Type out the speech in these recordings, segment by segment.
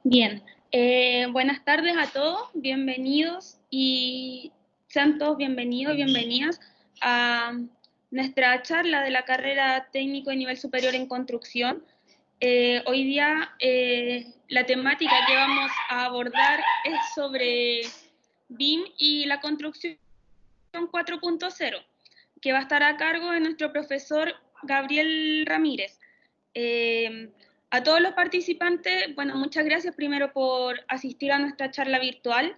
Bien, buenas tardes a todos, bienvenidos y sean todos bienvenidos y bienvenidas a nuestra charla de la carrera técnico de nivel superior en construcción. Hoy día la temática que vamos a abordar es sobre BIM y la construcción 4.0, que va a estar a cargo de nuestro profesor Gabriel Ramírez. Eh, a todos los participantes, bueno, muchas gracias primero por asistir a nuestra charla virtual,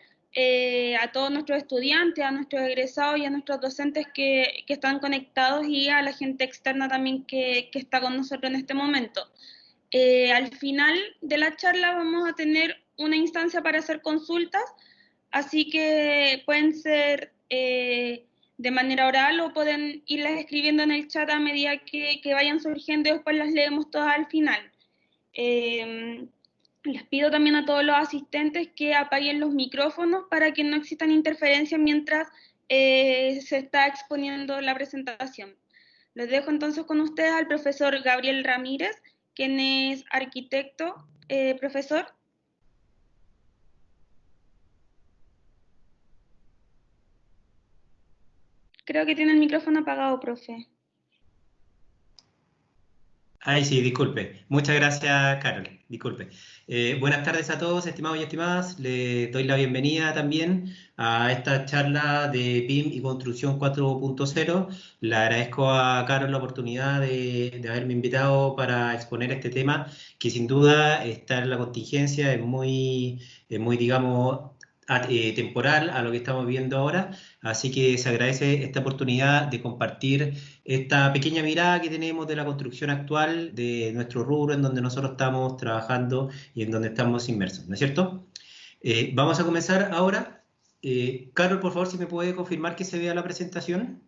a todos nuestros estudiantes, a nuestros egresados y a nuestros docentes que están conectados y a la gente externa también que está con nosotros en este momento. Al final de la charla vamos a tener una instancia para hacer consultas, así que pueden ser de manera oral o pueden irlas escribiendo en el chat a medida que vayan surgiendo y después las leemos todas al final. Eh, Les pido también a todos los asistentes que apaguen los micrófonos para que no existan interferencias mientras se está exponiendo la presentación. Les dejo entonces con ustedes al profesor Gabriel Ramírez, quien es arquitecto, profesor. Creo que tiene el micrófono apagado, profe. Ay, sí, disculpe. Muchas gracias, Carol. Disculpe. Buenas tardes a todos, estimados y estimadas. Les doy la bienvenida también a esta charla de BIM y Construcción 4.0. Le agradezco a Carol la oportunidad de haberme invitado para exponer este tema, que sin duda está en la contingencia, es muy, digamos, temporal a lo que estamos viendo ahora. Así que se agradece esta oportunidad de compartir esta pequeña mirada que tenemos de la construcción actual, de nuestro rubro en donde nosotros estamos trabajando y en donde estamos inmersos, ¿no es cierto? Vamos a comenzar ahora. Carol, por favor, si me puede confirmar que se vea la presentación.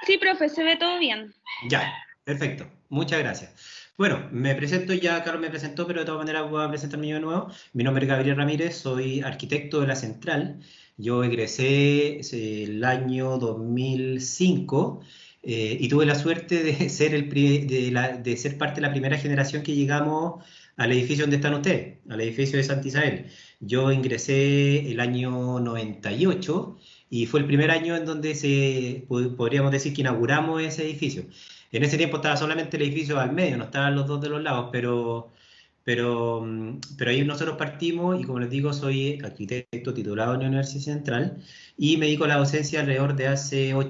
Sí, profe, se ve todo bien. Ya, perfecto. Muchas gracias. Bueno, me presento ya, Carlos me presentó, pero de todas maneras voy a presentarme yo de nuevo. Mi nombre es Gabriel Ramírez, soy arquitecto de la Central. Yo egresé el año 2005 y tuve la suerte de ser, de ser parte de la primera generación que llegamos al edificio donde están ustedes, al edificio de Santa Isabel. Yo ingresé el año 98 y fue el primer año en donde podríamos decir que inauguramos ese edificio. En ese tiempo estaba solamente el edificio al medio, no estaban los dos de los lados, pero ahí nosotros partimos y como les digo, soy arquitecto titulado en la Universidad Central y me dedico a la docencia alrededor de hace un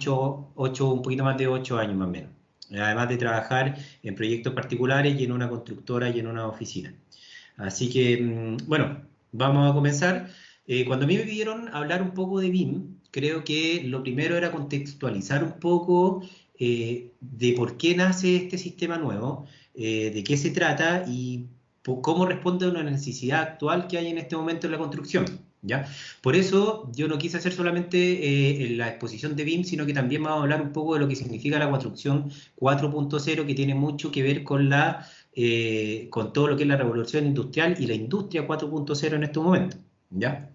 poquito más de 8 años más o menos. Además de trabajar en proyectos particulares y en una constructora y en una oficina. Así que, bueno, vamos a comenzar. Cuando a mí me pidieron hablar un poco de BIM, creo que lo primero era contextualizar un poco de por qué nace este sistema nuevo, de qué se trata y cómo responde a una necesidad actual que hay en este momento en la construcción. ¿Ya? Por eso yo no quise hacer solamente en la exposición de BIM, sino que también vamos a hablar un poco de lo que significa la construcción 4.0, que tiene mucho que ver con todo lo que es la revolución industrial y la industria 4.0 en estos momentos. ¿Ya?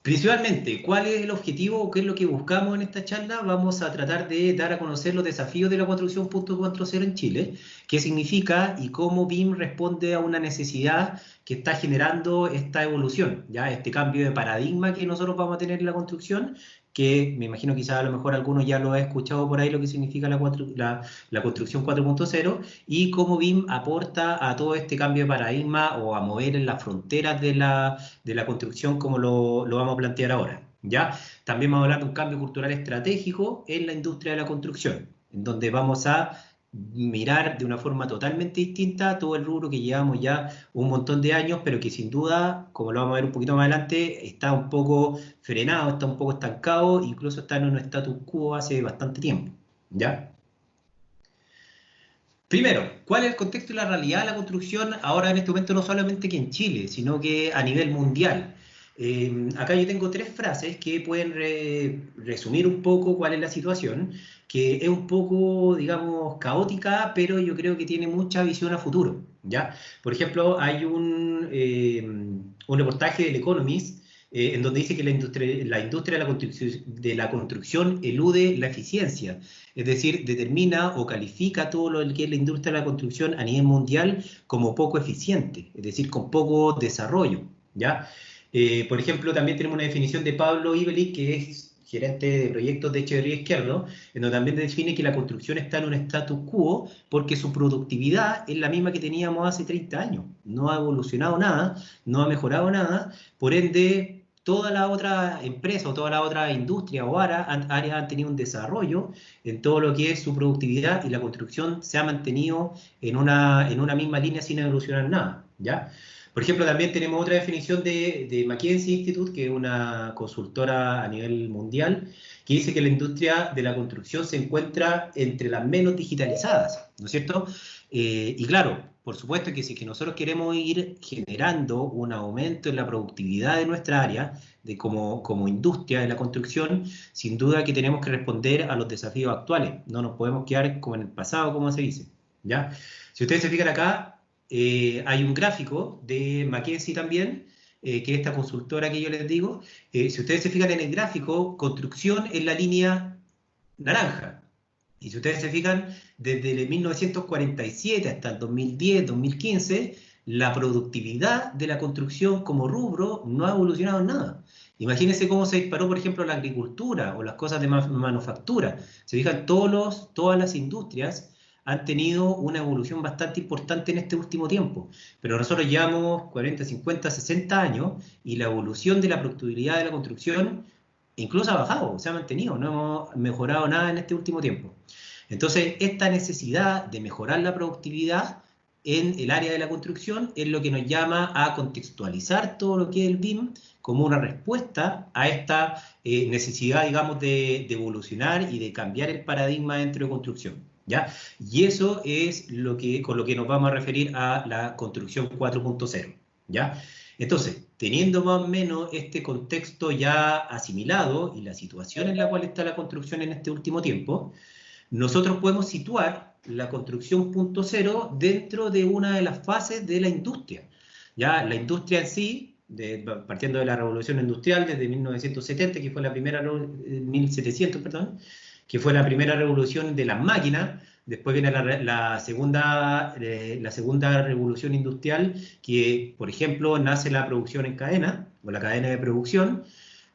Principalmente, ¿cuál es el objetivo o qué es lo que buscamos en esta charla? Vamos a tratar de dar a conocer los desafíos de la construcción 4.0 en Chile, qué significa y cómo BIM responde a una necesidad que está generando esta evolución, ya este cambio de paradigma que nosotros vamos a tener en la construcción, que me imagino quizás a lo mejor algunos ya lo han escuchado por ahí, lo que significa la construcción 4.0 y cómo BIM aporta a todo este cambio de paradigma o a mover en las fronteras de la construcción como lo vamos a plantear ahora. ¿Ya? También vamos a hablar de un cambio cultural estratégico en la industria de la construcción, en donde vamos a mirar de una forma totalmente distinta todo el rubro que llevamos ya un montón de años, pero que sin duda, como lo vamos a ver un poquito más adelante, está un poco frenado, está un poco estancado, incluso está en un status quo hace bastante tiempo. ¿Ya? Primero, ¿cuál es el contexto y la realidad de la construcción ahora en este momento, no solamente aquí en Chile, sino que a nivel mundial? Acá yo tengo tres frases que pueden resumir un poco cuál es la situación, que es un poco, digamos, caótica, pero yo creo que tiene mucha visión a futuro, ¿ya? Por ejemplo, hay un reportaje del Economist en donde dice que la industria de la construcción elude la eficiencia, es decir, determina o califica todo lo que es la industria de la construcción a nivel mundial como poco eficiente, es decir, con poco desarrollo, ¿ya? Por ejemplo, también tenemos una definición de Pablo Ibeli, que es gerente de proyectos de Echeverría Izquierdo, en donde también define que la construcción está en un status quo porque su productividad es la misma que teníamos hace 30 años. No ha evolucionado nada, no ha mejorado nada, por ende, todas las otras empresas o todas las otras industrias o áreas han tenido un desarrollo en todo lo que es su productividad y la construcción se ha mantenido en una misma línea sin evolucionar nada, ¿ya? Por ejemplo, también tenemos otra definición de McKinsey Institute, que es una consultora a nivel mundial, que dice que la industria de la construcción se encuentra entre las menos digitalizadas, ¿no es cierto? Y claro, por supuesto que si que nosotros queremos ir generando un aumento en la productividad de nuestra área, como industria de la construcción, sin duda que tenemos que responder a los desafíos actuales. No nos podemos quedar como en el pasado, como se dice, ¿ya? Si ustedes se fijan acá, hay un gráfico de McKinsey también, que es esta consultora que yo les digo. Si ustedes se fijan en el gráfico, construcción es la línea naranja. Y si ustedes se fijan, desde el 1947 hasta el 2010, 2015, la productividad de la construcción como rubro no ha evolucionado en nada. Imagínense cómo se disparó, por ejemplo, la agricultura o las cosas de manufactura. Se fijan, todas las industrias han tenido una evolución bastante importante en este último tiempo. Pero nosotros llevamos 40, 50, 60 años y la evolución de la productividad de la construcción incluso ha bajado, se ha mantenido, no hemos mejorado nada en este último tiempo. Entonces, esta necesidad de mejorar la productividad en el área de la construcción es lo que nos llama a contextualizar todo lo que es el BIM como una respuesta a esta necesidad, digamos, de evolucionar y de cambiar el paradigma dentro de construcción, ¿ya? Y eso es con lo que nos vamos a referir a la construcción 4.0, ¿ya? Entonces, teniendo más o menos este contexto ya asimilado y la situación en la cual está la construcción en este último tiempo, nosotros podemos situar la construcción 0.0 dentro de una de las fases de la industria. Ya la industria en sí, partiendo de la revolución industrial desde 1970, que fue la primera, 1700, perdón, que fue la primera revolución de las máquinas. Después viene la segunda revolución industrial, que, por ejemplo, nace la producción en cadena, o la cadena de producción,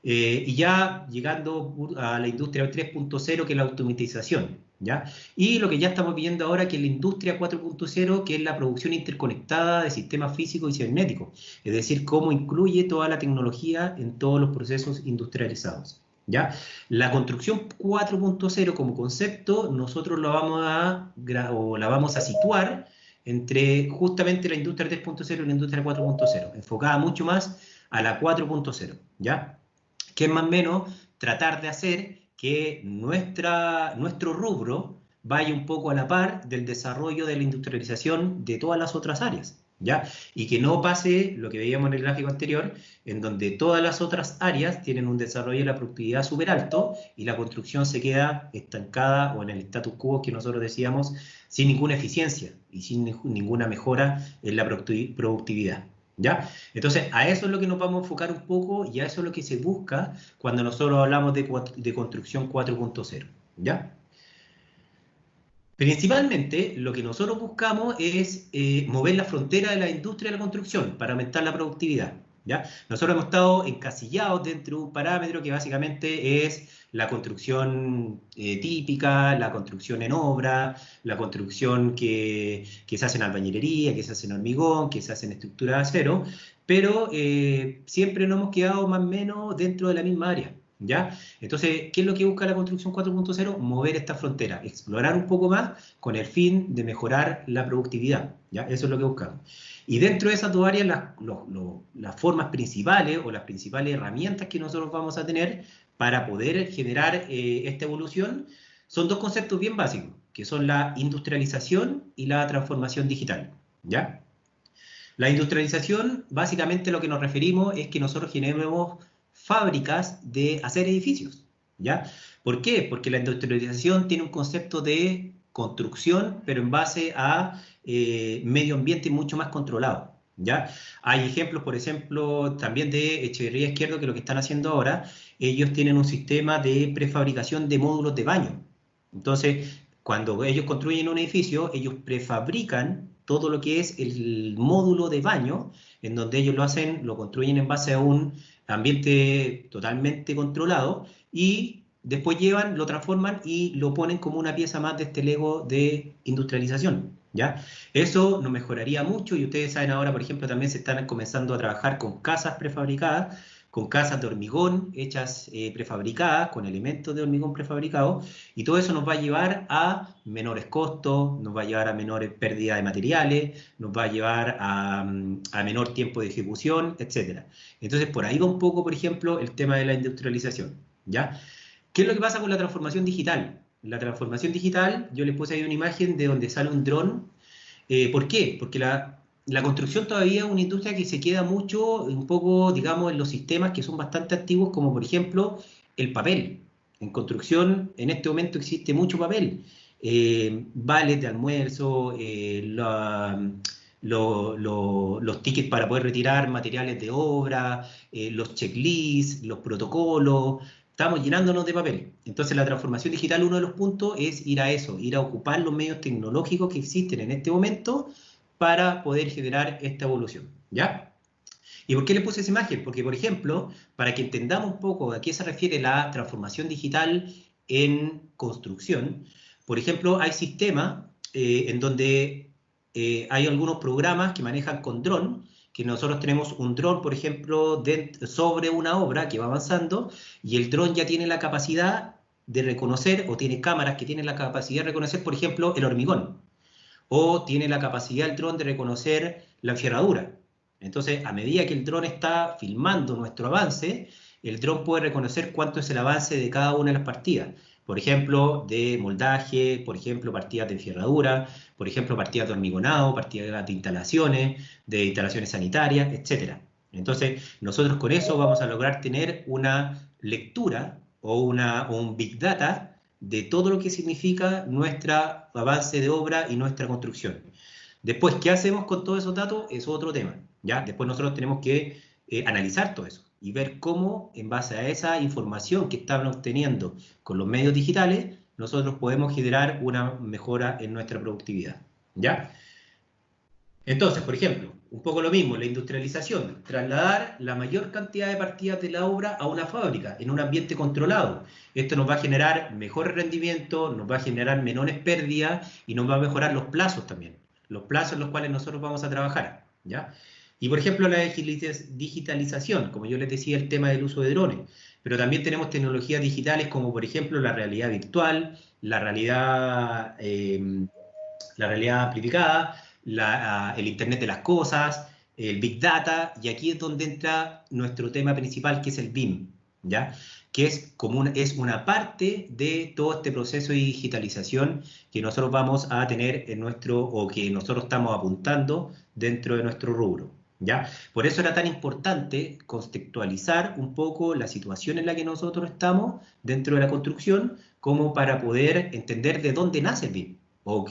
y ya llegando a la industria 3.0, que es la automatización, ¿ya? Y lo que ya estamos viendo ahora, que es la industria 4.0, que es la producción interconectada de sistemas físicos y cibernéticos, es decir, cómo incluye toda la tecnología en todos los procesos industrializados, ¿ya? La construcción 4.0 como concepto, nosotros la vamos a situar entre justamente la industria 3.0 y la industria 4.0, enfocada mucho más a la 4.0, ¿ya? Que es más o menos tratar de hacer que nuestro rubro vaya un poco a la par del desarrollo de la industrialización de todas las otras áreas, ¿ya? Y que no pase lo que veíamos en el gráfico anterior, en donde todas las otras áreas tienen un desarrollo de la productividad súper alto y la construcción se queda estancada o en el status quo que nosotros decíamos, sin ninguna eficiencia y sin ninguna mejora en la productividad, ¿ya? Entonces, a eso es lo que nos vamos a enfocar un poco y a eso es lo que se busca cuando nosotros hablamos de construcción 4.0, ¿ya? Principalmente, lo que nosotros buscamos es mover la frontera de la industria de la construcción para aumentar la productividad, ¿ya? Nosotros hemos estado encasillados dentro de un parámetro que básicamente es la construcción típica, la construcción en obra, la construcción que se hace en albañilería, que se hace en hormigón, que se hace en estructura de acero, pero siempre nos hemos quedado más o menos dentro de la misma área, ¿ya? Entonces, ¿qué es lo que busca la construcción 4.0? Mover esta frontera, explorar un poco más con el fin de mejorar la productividad, ¿ya? Eso es lo que buscamos. Y dentro de esas dos áreas, las formas principales o las principales herramientas que nosotros vamos a tener para poder generar esta evolución son dos conceptos bien básicos, que son la industrialización y la transformación digital, ¿ya? La industrialización, básicamente lo que nos referimos es que nosotros generemos fábricas de hacer edificios, ¿ya? ¿Por qué? Porque la industrialización tiene un concepto de construcción, pero en base a medio ambiente mucho más controlado, ¿Ya? Hay ejemplos, por ejemplo, también de Echeverría Izquierdo, que lo que están haciendo ahora, ellos tienen un sistema de prefabricación de módulos de baño. Entonces, cuando ellos construyen un edificio, ellos prefabrican todo lo que es el módulo de baño, en donde ellos lo hacen, lo construyen en base a un ambiente totalmente controlado y después llevan, lo transforman y lo ponen como una pieza más de este Lego de industrialización, ¿ya? Eso nos mejoraría mucho y ustedes saben ahora, por ejemplo, también se están comenzando a trabajar con casas prefabricadas, con casas de hormigón hechas prefabricadas, con elementos de hormigón prefabricados, y todo eso nos va a llevar a menores costos, nos va a llevar a menores pérdidas de materiales, nos va a llevar a menor tiempo de ejecución, etcétera. Entonces, por ahí va un poco, por ejemplo, el tema de la industrialización, ¿ya? ¿Qué es lo que pasa con la transformación digital? La transformación digital, yo les puse ahí una imagen de donde sale un dron. ¿Por qué? Porque la construcción todavía es una industria que se queda mucho, un poco, digamos, en los sistemas que son bastante antiguos, como por ejemplo el papel. En construcción, en este momento existe mucho papel. Vales de almuerzo, los tickets para poder retirar materiales de obra, los checklists, los protocolos. Estamos llenándonos de papel. Entonces la transformación digital, uno de los puntos es ir a eso, ir a ocupar los medios tecnológicos que existen en este momento para poder generar esta evolución. ¿Ya? ¿Y por qué le puse esa imagen? Porque, por ejemplo, para que entendamos un poco a qué se refiere la transformación digital en construcción, por ejemplo, hay sistemas en donde hay algunos programas que manejan con dron, que nosotros tenemos un dron, por ejemplo, sobre una obra que va avanzando y el dron ya tiene la capacidad de reconocer o tiene cámaras que tienen la capacidad de reconocer, por ejemplo, el hormigón o tiene la capacidad el dron de reconocer la enferradura. Entonces, a medida que el dron está filmando nuestro avance, el dron puede reconocer cuánto es el avance de cada una de las partidas. Por ejemplo, de moldaje, por ejemplo, partidas de enferradura, por ejemplo, partidas de hormigonado, partidas de instalaciones sanitarias, etc. Entonces, nosotros con eso vamos a lograr tener una lectura o un big data de todo lo que significa nuestro avance de obra y nuestra construcción. Después, ¿qué hacemos con todos esos datos? Es otro tema, ¿ya? Después nosotros tenemos que analizar todo eso y ver cómo, en base a esa información que estamos obteniendo con los medios digitales, nosotros podemos generar una mejora en nuestra productividad, ¿ya? Entonces, por ejemplo, un poco lo mismo, la industrialización, trasladar la mayor cantidad de partidas de la obra a una fábrica, en un ambiente controlado. Esto nos va a generar mejor rendimiento, nos va a generar menores pérdidas y nos va a mejorar los plazos también, los plazos en los cuales nosotros vamos a trabajar, ¿ya? Y por ejemplo, la digitalización, como yo les decía, el tema del uso de drones, pero también tenemos tecnologías digitales como por ejemplo la realidad virtual, la realidad amplificada, el Internet de las cosas, el Big Data, y aquí es donde entra nuestro tema principal, que es el BIM, ¿ya? Que es una parte de todo este proceso de digitalización que nosotros vamos a tener o que nosotros estamos apuntando dentro de nuestro rubro, ¿ya? Por eso era tan importante contextualizar un poco la situación en la que nosotros estamos dentro de la construcción, como para poder entender de dónde nace el BIM o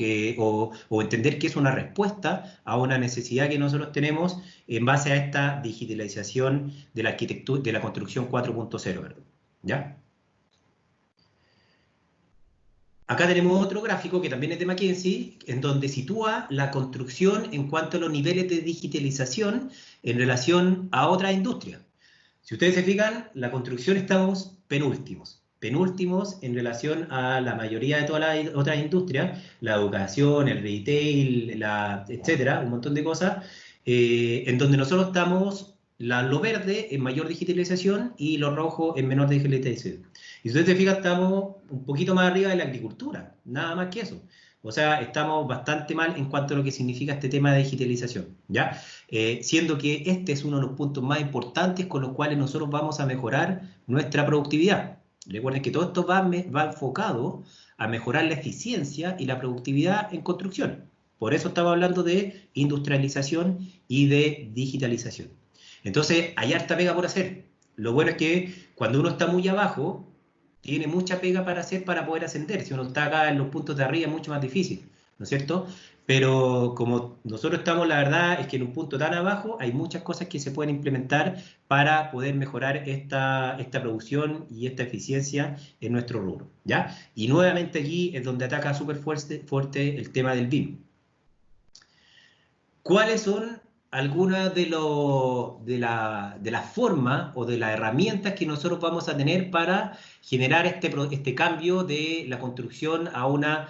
entender que es una respuesta a una necesidad que nosotros tenemos en base a esta digitalización de la arquitectura, de la construcción 4.0, ¿verdad? ¿Ya? Acá tenemos otro gráfico que también es de McKinsey, en donde sitúa la construcción en cuanto a los niveles de digitalización en relación a otras industrias. Si ustedes se fijan, la construcción estamos penúltimos en relación a la mayoría de todas las otras industrias, la educación, el retail, etcétera, un montón de cosas, en donde nosotros estamos, lo verde en mayor digitalización y lo rojo en menor digitalización. Y si ustedes se fijan, estamos un poquito más arriba de la agricultura, nada más que eso. O sea, estamos bastante mal en cuanto a lo que significa este tema de digitalización, ¿ya? Siendo que este es uno de los puntos más importantes con los cuales nosotros vamos a mejorar nuestra productividad. Recuerden que todo esto va enfocado a mejorar la eficiencia y la productividad en construcción. Por eso estaba hablando de industrialización y de digitalización. Entonces, hay harta pega por hacer. Lo bueno es que cuando uno está muy abajo, tiene mucha pega para hacer para poder ascender. Si uno está acá en los puntos de arriba es mucho más difícil. ¿no es cierto? Pero como nosotros estamos, la verdad es que en un punto tan abajo hay muchas cosas que se pueden implementar para poder mejorar esta producción y esta eficiencia en nuestro rubro, ¿ya? Y nuevamente aquí es donde ataca súper fuerte el tema del BIM. ¿Cuáles son algunas de las formas o de las herramientas que nosotros vamos a tener para generar este cambio de la construcción a una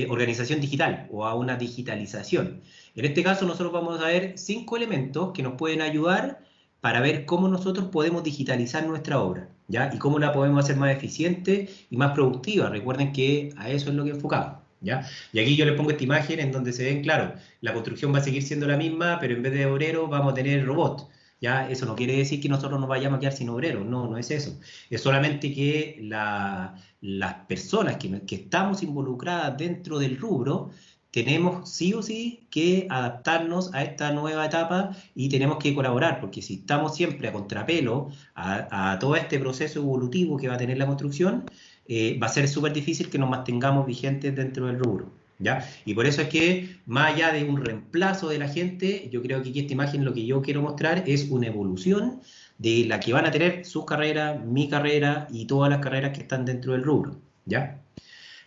organización digital o a una digitalización? En este caso nosotros vamos a ver 5 elementos que nos pueden ayudar para ver cómo nosotros podemos digitalizar nuestra obra, ¿ya? Y cómo la podemos hacer más eficiente y más productiva. Recuerden que a eso es lo que enfocamos, ¿ya? Y aquí yo les pongo esta imagen en donde se ven, claro, la construcción va a seguir siendo la misma, pero en vez de obreros vamos a tener robots. ¿Ya? Eso no quiere decir que nosotros nos vayamos a quedar sin obreros, no, no es eso. Es solamente que las personas que estamos involucradas dentro del rubro tenemos sí o sí que adaptarnos a esta nueva etapa y tenemos que colaborar, porque si estamos siempre a contrapelo a todo este proceso evolutivo que va a tener la construcción, va a ser súper difícil que nos mantengamos vigentes dentro del rubro, ¿ya? Y por eso es que, más allá de un reemplazo de la gente, yo creo que aquí esta imagen lo que yo quiero mostrar es una evolución de la que van a tener sus carreras, mi carrera y todas las carreras que están dentro del rubro, ¿ya?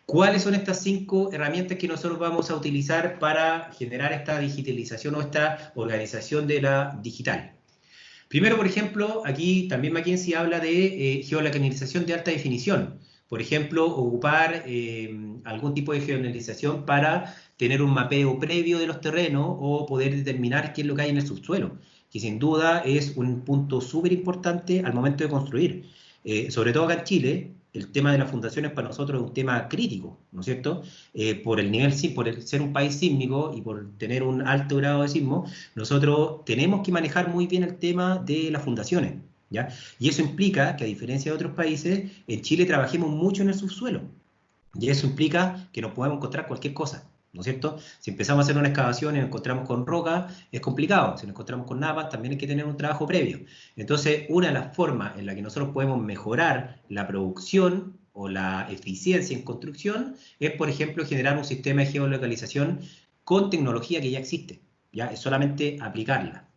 ¿Cuáles son estas 5 herramientas que nosotros vamos a utilizar para generar esta digitalización o esta organización de la digital? Primero, por ejemplo, aquí también McKinsey habla de geolocalización de alta definición. Por ejemplo, ocupar algún tipo de geolocalización para tener un mapeo previo de los terrenos o poder determinar qué es lo que hay en el subsuelo, que sin duda es un punto súper importante al momento de construir. Sobre todo acá en Chile, el tema de las fundaciones para nosotros es un tema crítico, ¿no es cierto? Por el nivel, por el ser un país sísmico y por tener un alto grado de sismo, nosotros tenemos que manejar muy bien el tema de las fundaciones, ¿ya? Y eso implica que, a diferencia de otros países, en Chile trabajemos mucho en el subsuelo. Y eso implica que nos podemos encontrar cualquier cosa, ¿no es cierto? Si empezamos a hacer una excavación y nos encontramos con roca, es complicado. Si nos encontramos con napas, también hay que tener un trabajo previo. Entonces, una de las formas en la que nosotros podemos mejorar la producción o la eficiencia en construcción es, por ejemplo, generar un sistema de geolocalización con tecnología que ya existe, ¿ya? Es solamente aplicarla.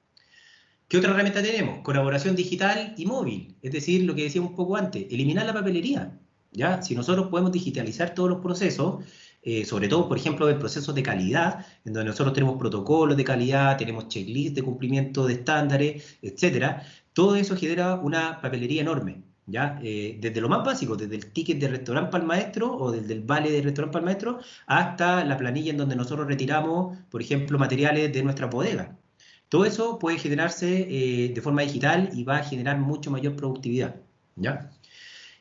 ¿Qué otra herramienta tenemos? Colaboración digital y móvil, es decir, lo que decíamos un poco antes, eliminar la papelería, ¿ya? Si nosotros podemos digitalizar todos los procesos, sobre todo, por ejemplo, de procesos de calidad, en donde nosotros tenemos protocolos de calidad, tenemos checklists de cumplimiento de estándares, etcétera, todo eso genera una papelería enorme, ¿ya? Desde lo más básico, desde el ticket de restaurante para el maestro o desde el vale de restaurante para el maestro, hasta la planilla en donde nosotros retiramos, por ejemplo, materiales de nuestra bodega. Todo eso puede generarse de forma digital y va a generar mucho mayor productividad, ¿ya?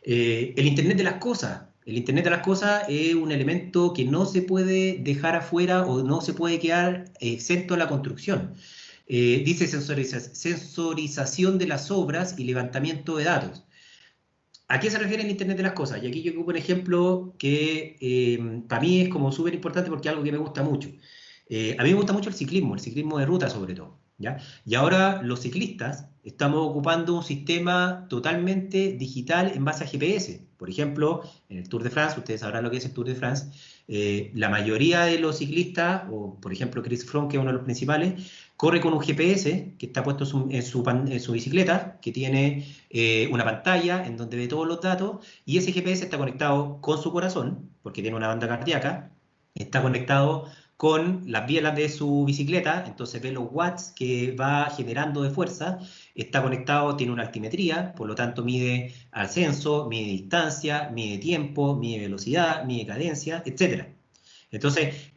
El Internet de las cosas. El Internet de las cosas es un elemento que no se puede dejar afuera o no se puede quedar exento a la construcción. Dice sensorización de las obras y levantamiento de datos. ¿A qué se refiere el Internet de las cosas? Y aquí yo ocupo un ejemplo que para mí es como súper importante porque es algo que me gusta mucho. A mí me gusta mucho el ciclismo de ruta sobre todo, ¿ya? Y ahora los ciclistas estamos ocupando un sistema totalmente digital en base a GPS. Por ejemplo, en el Tour de France, ustedes sabrán lo que es el Tour de France, la mayoría de los ciclistas, o por ejemplo Chris Froome, que es uno de los principales, corre con un GPS que está puesto en su bicicleta, que tiene una pantalla en donde ve todos los datos, y ese GPS está conectado con su corazón, porque tiene una banda cardíaca, está conectado con las bielas de su bicicleta, entonces ve los watts que va generando de fuerza, está conectado, tiene una altimetría, por lo tanto mide ascenso, mide distancia, mide tiempo, mide velocidad, mide cadencia, etc. Entonces,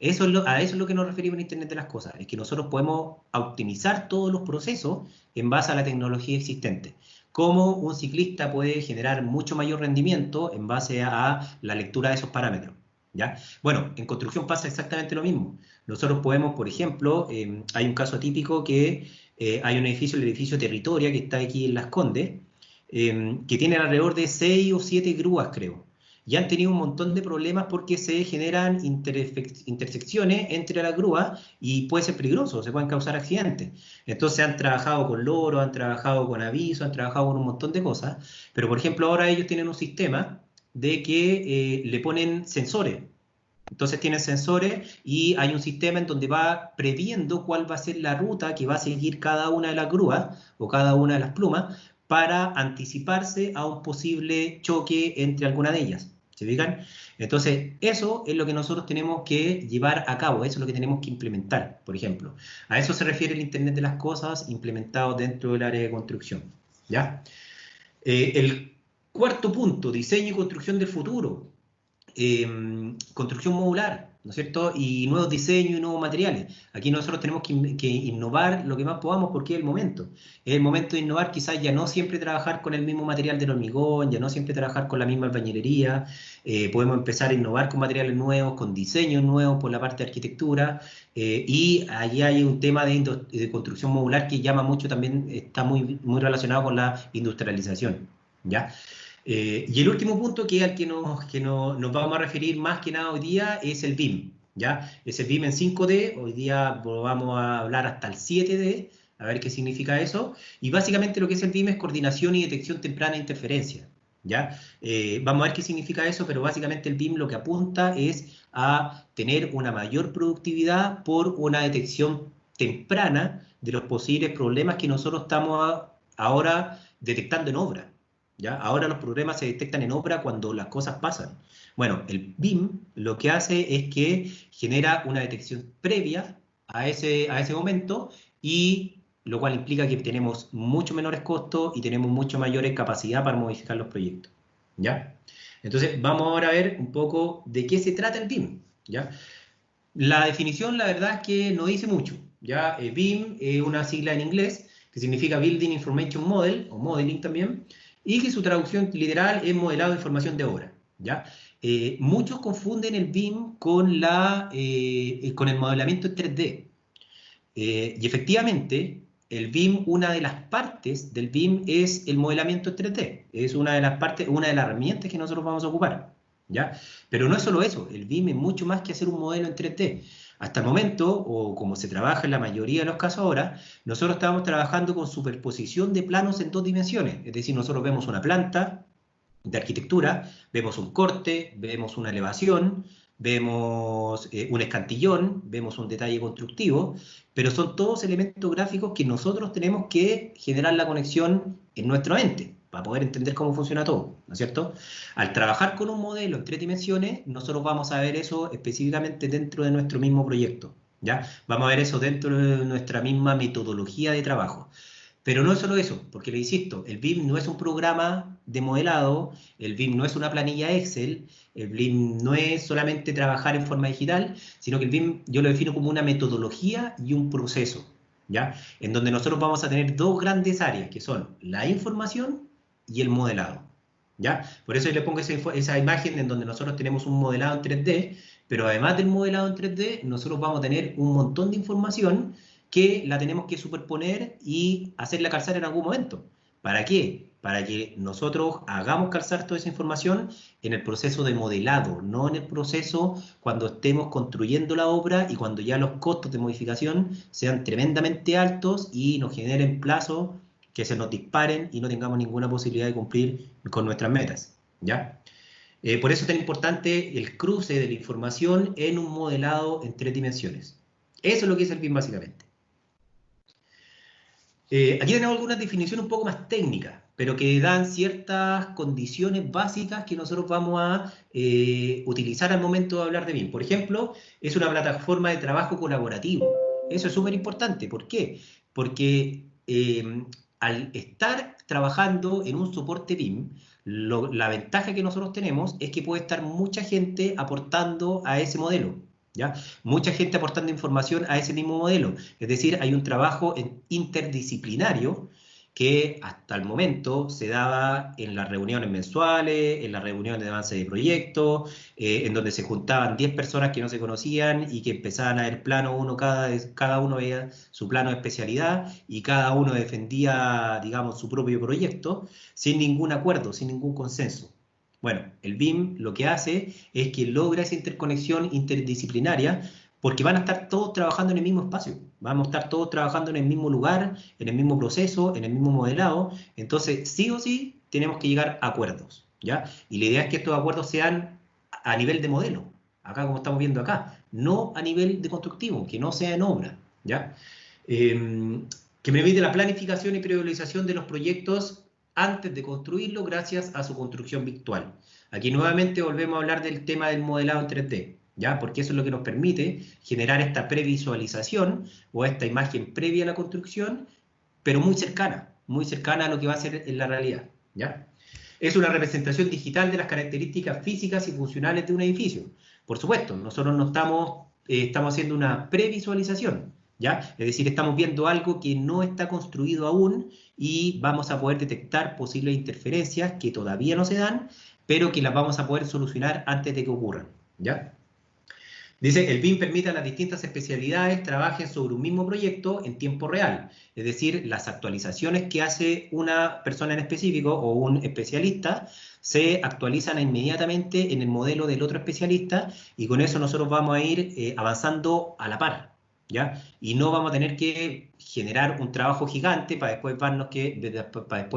a eso es lo que nos referimos en Internet de las cosas, es que nosotros podemos optimizar todos los procesos en base a la tecnología existente. Cómo un ciclista puede generar mucho mayor rendimiento en base a la lectura de esos parámetros, ¿ya? Bueno, en construcción pasa exactamente lo mismo. Nosotros podemos, por ejemplo, hay un caso típico que hay un edificio, el edificio Territoria, que está aquí en Las Condes, que tiene alrededor de 6 o 7 grúas, creo. Y han tenido un montón de problemas porque se generan intersecciones entre las grúas y puede ser peligroso, se pueden causar accidentes. Entonces han trabajado con loros, han trabajado con avisos, han trabajado con un montón de cosas, pero por ejemplo ahora ellos tienen un sistema de que le ponen sensores, Entonces tienen sensores y hay un sistema en donde va previendo cuál va a ser la ruta que va a seguir cada una de las grúas o cada una de las plumas para anticiparse a un posible choque entre alguna de ellas. ¿Se fijan? Entonces, eso es lo que nosotros tenemos que llevar a cabo, eso es lo que tenemos que implementar, por ejemplo. A eso se refiere el Internet de las Cosas implementado dentro del área de construcción. ¿Ya? El cuarto punto, diseño y construcción del futuro. Construcción modular, ¿no es cierto? Y nuevos diseños y nuevos materiales. Aquí nosotros tenemos que innovar lo que más podamos porque es el momento. Es el momento de innovar, quizás ya no siempre trabajar con el mismo material del hormigón, ya no siempre trabajar con la misma albañilería. Podemos empezar a innovar con materiales nuevos, con diseños nuevos por la parte de arquitectura. Y allí hay un tema de construcción modular que llama mucho también, está muy relacionado con la industrialización. ¿Ya? Y el último punto que al que nos vamos a referir más que nada hoy día es el BIM, ¿ya? Es el BIM en 5D, hoy día vamos a hablar hasta el 7D, a ver qué significa eso, y básicamente lo que es el BIM es coordinación y detección temprana de interferencia, ¿ya? Vamos a ver qué significa eso, pero básicamente el BIM lo que apunta es a tener una mayor productividad por una detección temprana de los posibles problemas que nosotros estamos ahora detectando en obra. ¿Ya? Ahora los problemas se detectan en obra cuando las cosas pasan. Bueno, el BIM lo que hace es que genera una detección previa a ese momento y lo cual implica que tenemos mucho menores costos y tenemos mucho mayores capacidad para modificar los proyectos. ¿Ya? Entonces, vamos ahora a ver un poco de qué se trata el BIM. ¿Ya? La definición, la verdad es que no dice mucho. ¿Ya? BIM es una sigla en inglés que significa Building Information Model, o Modeling también, y que su traducción literal es modelado de información de obra. ¿Ya? Muchos confunden el BIM con el modelamiento en 3D. Y efectivamente, el BIM, una de las partes del BIM es el modelamiento en 3D. Es una de las partes, una de las herramientas que nosotros vamos a ocupar. ¿Ya? Pero no es solo eso, el BIM es mucho más que hacer un modelo en 3D. Hasta el momento, o como se trabaja en la mayoría de los casos ahora, nosotros estamos trabajando con superposición de planos en 2 dimensiones. Es decir, nosotros vemos una planta de arquitectura, vemos un corte, vemos una elevación, vemos un escantillón, vemos un detalle constructivo, pero son todos elementos gráficos que nosotros tenemos que generar la conexión en nuestra mente para poder entender cómo funciona todo, ¿no es cierto? Al trabajar con un modelo en 3 dimensiones, nosotros vamos a ver eso específicamente dentro de nuestro mismo proyecto, ¿ya? Vamos a ver eso dentro de nuestra misma metodología de trabajo. Pero no es solo eso, porque le insisto, el BIM no es un programa de modelado, el BIM no es una planilla Excel, el BIM no es solamente trabajar en forma digital, sino que el BIM yo lo defino como una metodología y un proceso, ¿ya? En donde nosotros vamos a tener 2 grandes áreas, que son la información y el modelado, ¿ya? Por eso yo le pongo esa imagen en donde nosotros tenemos un modelado en 3D, pero además del modelado en 3D, nosotros vamos a tener un montón de información que la tenemos que superponer y hacerla calzar en algún momento. ¿Para qué? Para que nosotros hagamos calzar toda esa información en el proceso de modelado, no en el proceso cuando estemos construyendo la obra y cuando ya los costos de modificación sean tremendamente altos y nos generen plazos que se nos disparen y no tengamos ninguna posibilidad de cumplir con nuestras metas. ¿Ya? Por eso es tan importante el cruce de la información en un modelado en 3 dimensiones. Eso es lo que es el BIM básicamente. Aquí tenemos algunas definiciones un poco más técnicas, pero que dan ciertas condiciones básicas que nosotros vamos a utilizar al momento de hablar de BIM. Por ejemplo, es una plataforma de trabajo colaborativo. Eso es súper importante. ¿Por qué? Porque al estar trabajando en un soporte BIM, la ventaja que nosotros tenemos es que puede estar mucha gente aportando a ese modelo. ¿Ya? Mucha gente aportando información a ese mismo modelo. Es decir, hay un trabajo interdisciplinario que hasta el momento se daba en las reuniones mensuales, en las reuniones de avance de proyectos, en donde se juntaban 10 personas que no se conocían y que empezaban a ver plano uno, cada uno veía su plano de especialidad y cada uno defendía, digamos, su propio proyecto sin ningún acuerdo, sin ningún consenso. Bueno, el BIM lo que hace es que logra esa interconexión interdisciplinaria porque van a estar todos trabajando en el mismo espacio, vamos a estar todos trabajando en el mismo lugar, en el mismo proceso, en el mismo modelado, entonces sí o sí tenemos que llegar a acuerdos, ¿ya? Y la idea es que estos acuerdos sean a nivel de modelo, acá como estamos viendo acá, no a nivel de constructivo, que no sea en obra, ¿ya? Que permite la planificación y priorización de los proyectos antes de construirlo gracias a su construcción virtual. Aquí nuevamente volvemos a hablar del tema del modelado en 3D, ¿ya? Porque eso es lo que nos permite generar esta previsualización o esta imagen previa a la construcción, pero muy cercana a lo que va a ser en la realidad, ¿ya? Es una representación digital de las características físicas y funcionales de un edificio. Por supuesto, nosotros no estamos haciendo una previsualización, ¿ya? Es decir, estamos viendo algo que no está construido aún y vamos a poder detectar posibles interferencias que todavía no se dan, pero que las vamos a poder solucionar antes de que ocurran, ¿ya? Dice, el BIM permite a las distintas especialidades trabajen sobre un mismo proyecto en tiempo real. Es decir, las actualizaciones que hace una persona en específico o un especialista se actualizan inmediatamente en el modelo del otro especialista y con eso nosotros vamos a ir avanzando a la par, ¿ya? Y no vamos a tener que generar un trabajo gigante para después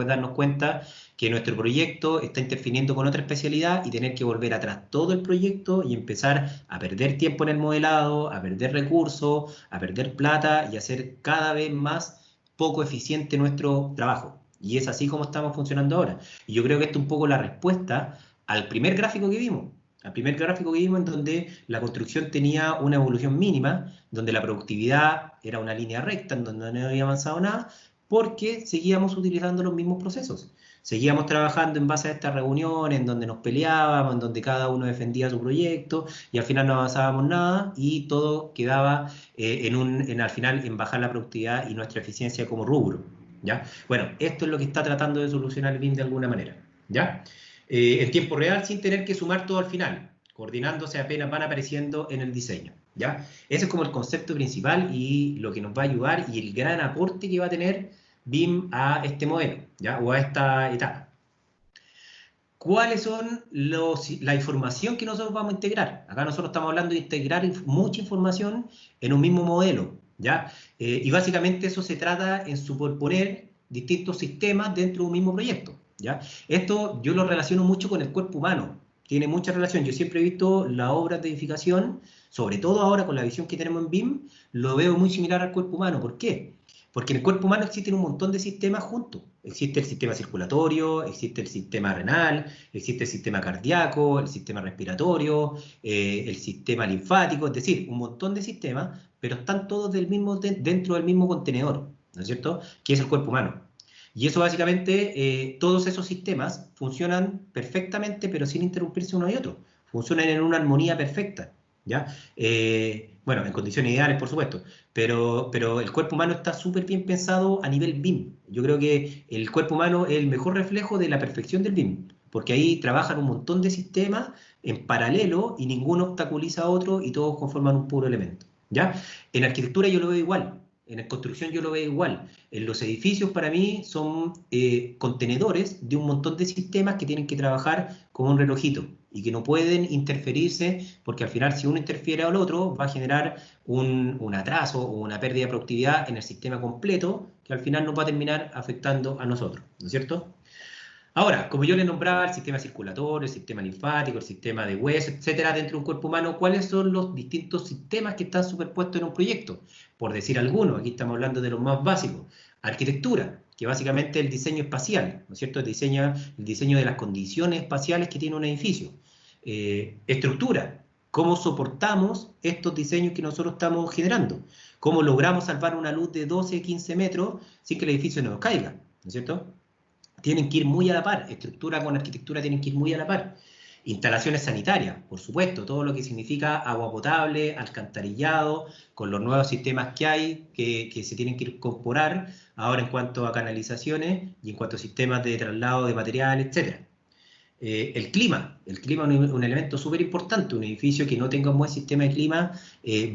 darnos cuenta que nuestro proyecto está interfiriendo con otra especialidad y tener que volver atrás todo el proyecto y empezar a perder tiempo en el modelado, a perder recursos, a perder plata y a hacer cada vez más poco eficiente nuestro trabajo. Y es así como estamos funcionando ahora. Y yo creo que esto es un poco la respuesta al primer gráfico que vimos. Al primer gráfico que vimos en donde la construcción tenía una evolución mínima, donde la productividad era una línea recta, en donde no había avanzado nada, porque seguíamos utilizando los mismos procesos. Seguíamos trabajando en base a estas reuniones en donde nos peleábamos, en donde cada uno defendía su proyecto y al final no avanzábamos nada y todo quedaba al final en bajar la productividad y nuestra eficiencia como rubro, ¿ya? Bueno, esto es lo que está tratando de solucionar el BIM de alguna manera, ¿ya? En tiempo real sin tener que sumar todo al final, coordinándose apenas van apareciendo en el diseño, ¿ya? Ese es como el concepto principal y lo que nos va a ayudar y el gran aporte que va a tener BIM a este modelo, ¿ya? O a esta etapa. ¿Cuáles son la información que nosotros vamos a integrar? Acá nosotros estamos hablando de integrar mucha información en un mismo modelo, ¿ya? Y básicamente eso se trata en superponer distintos sistemas dentro de un mismo proyecto, ¿ya? Esto yo lo relaciono mucho con el cuerpo humano, tiene mucha relación. Yo siempre he visto las obras de edificación, sobre todo ahora con la visión que tenemos en BIM, lo veo muy similar al cuerpo humano. ¿Por qué? Porque en el cuerpo humano existen un montón de sistemas juntos. Existe el sistema circulatorio, existe el sistema renal, existe el sistema cardíaco, el sistema respiratorio, el sistema linfático, es decir, un montón de sistemas, pero están todos dentro del mismo contenedor, ¿no es cierto? Que es el cuerpo humano. Y eso básicamente, todos esos sistemas funcionan perfectamente, pero sin interrumpirse uno y otro. Funcionan en una armonía perfecta, ¿ya? Bueno, en condiciones ideales, por supuesto, pero el cuerpo humano está súper bien pensado a nivel BIM. Yo creo que el cuerpo humano es el mejor reflejo de la perfección del BIM, porque ahí trabajan un montón de sistemas en paralelo y ninguno obstaculiza a otro y todos conforman un puro elemento, ¿ya? En arquitectura yo lo veo igual, en construcción yo lo veo igual. En los edificios para mí son contenedores de un montón de sistemas que tienen que trabajar como un relojito y que no pueden interferirse porque al final si uno interfiere al otro va a generar un atraso o una pérdida de productividad en el sistema completo que al final nos va a terminar afectando a nosotros, ¿no es cierto? Ahora, como yo le nombraba el sistema circulatorio, el sistema linfático, el sistema de hueso, etcétera, dentro de un cuerpo humano, ¿cuáles son los distintos sistemas que están superpuestos en un proyecto? Por decir algunos, aquí estamos hablando de los más básicos. Arquitectura, que básicamente es el diseño espacial, ¿no es cierto? El diseño de las condiciones espaciales que tiene un edificio. Estructura, cómo soportamos estos diseños que nosotros estamos generando. Cómo logramos salvar una luz de 12, 15 metros sin que el edificio nos caiga, ¿no es cierto? Tienen que ir muy a la par, estructura con arquitectura tienen que ir muy a la par. Instalaciones sanitarias, por supuesto, todo lo que significa agua potable, alcantarillado, con los nuevos sistemas que hay, que se tienen que incorporar ahora en cuanto a canalizaciones y en cuanto a sistemas de traslado de material, etc. El clima es un elemento súper importante. Un edificio que no tenga un buen sistema de clima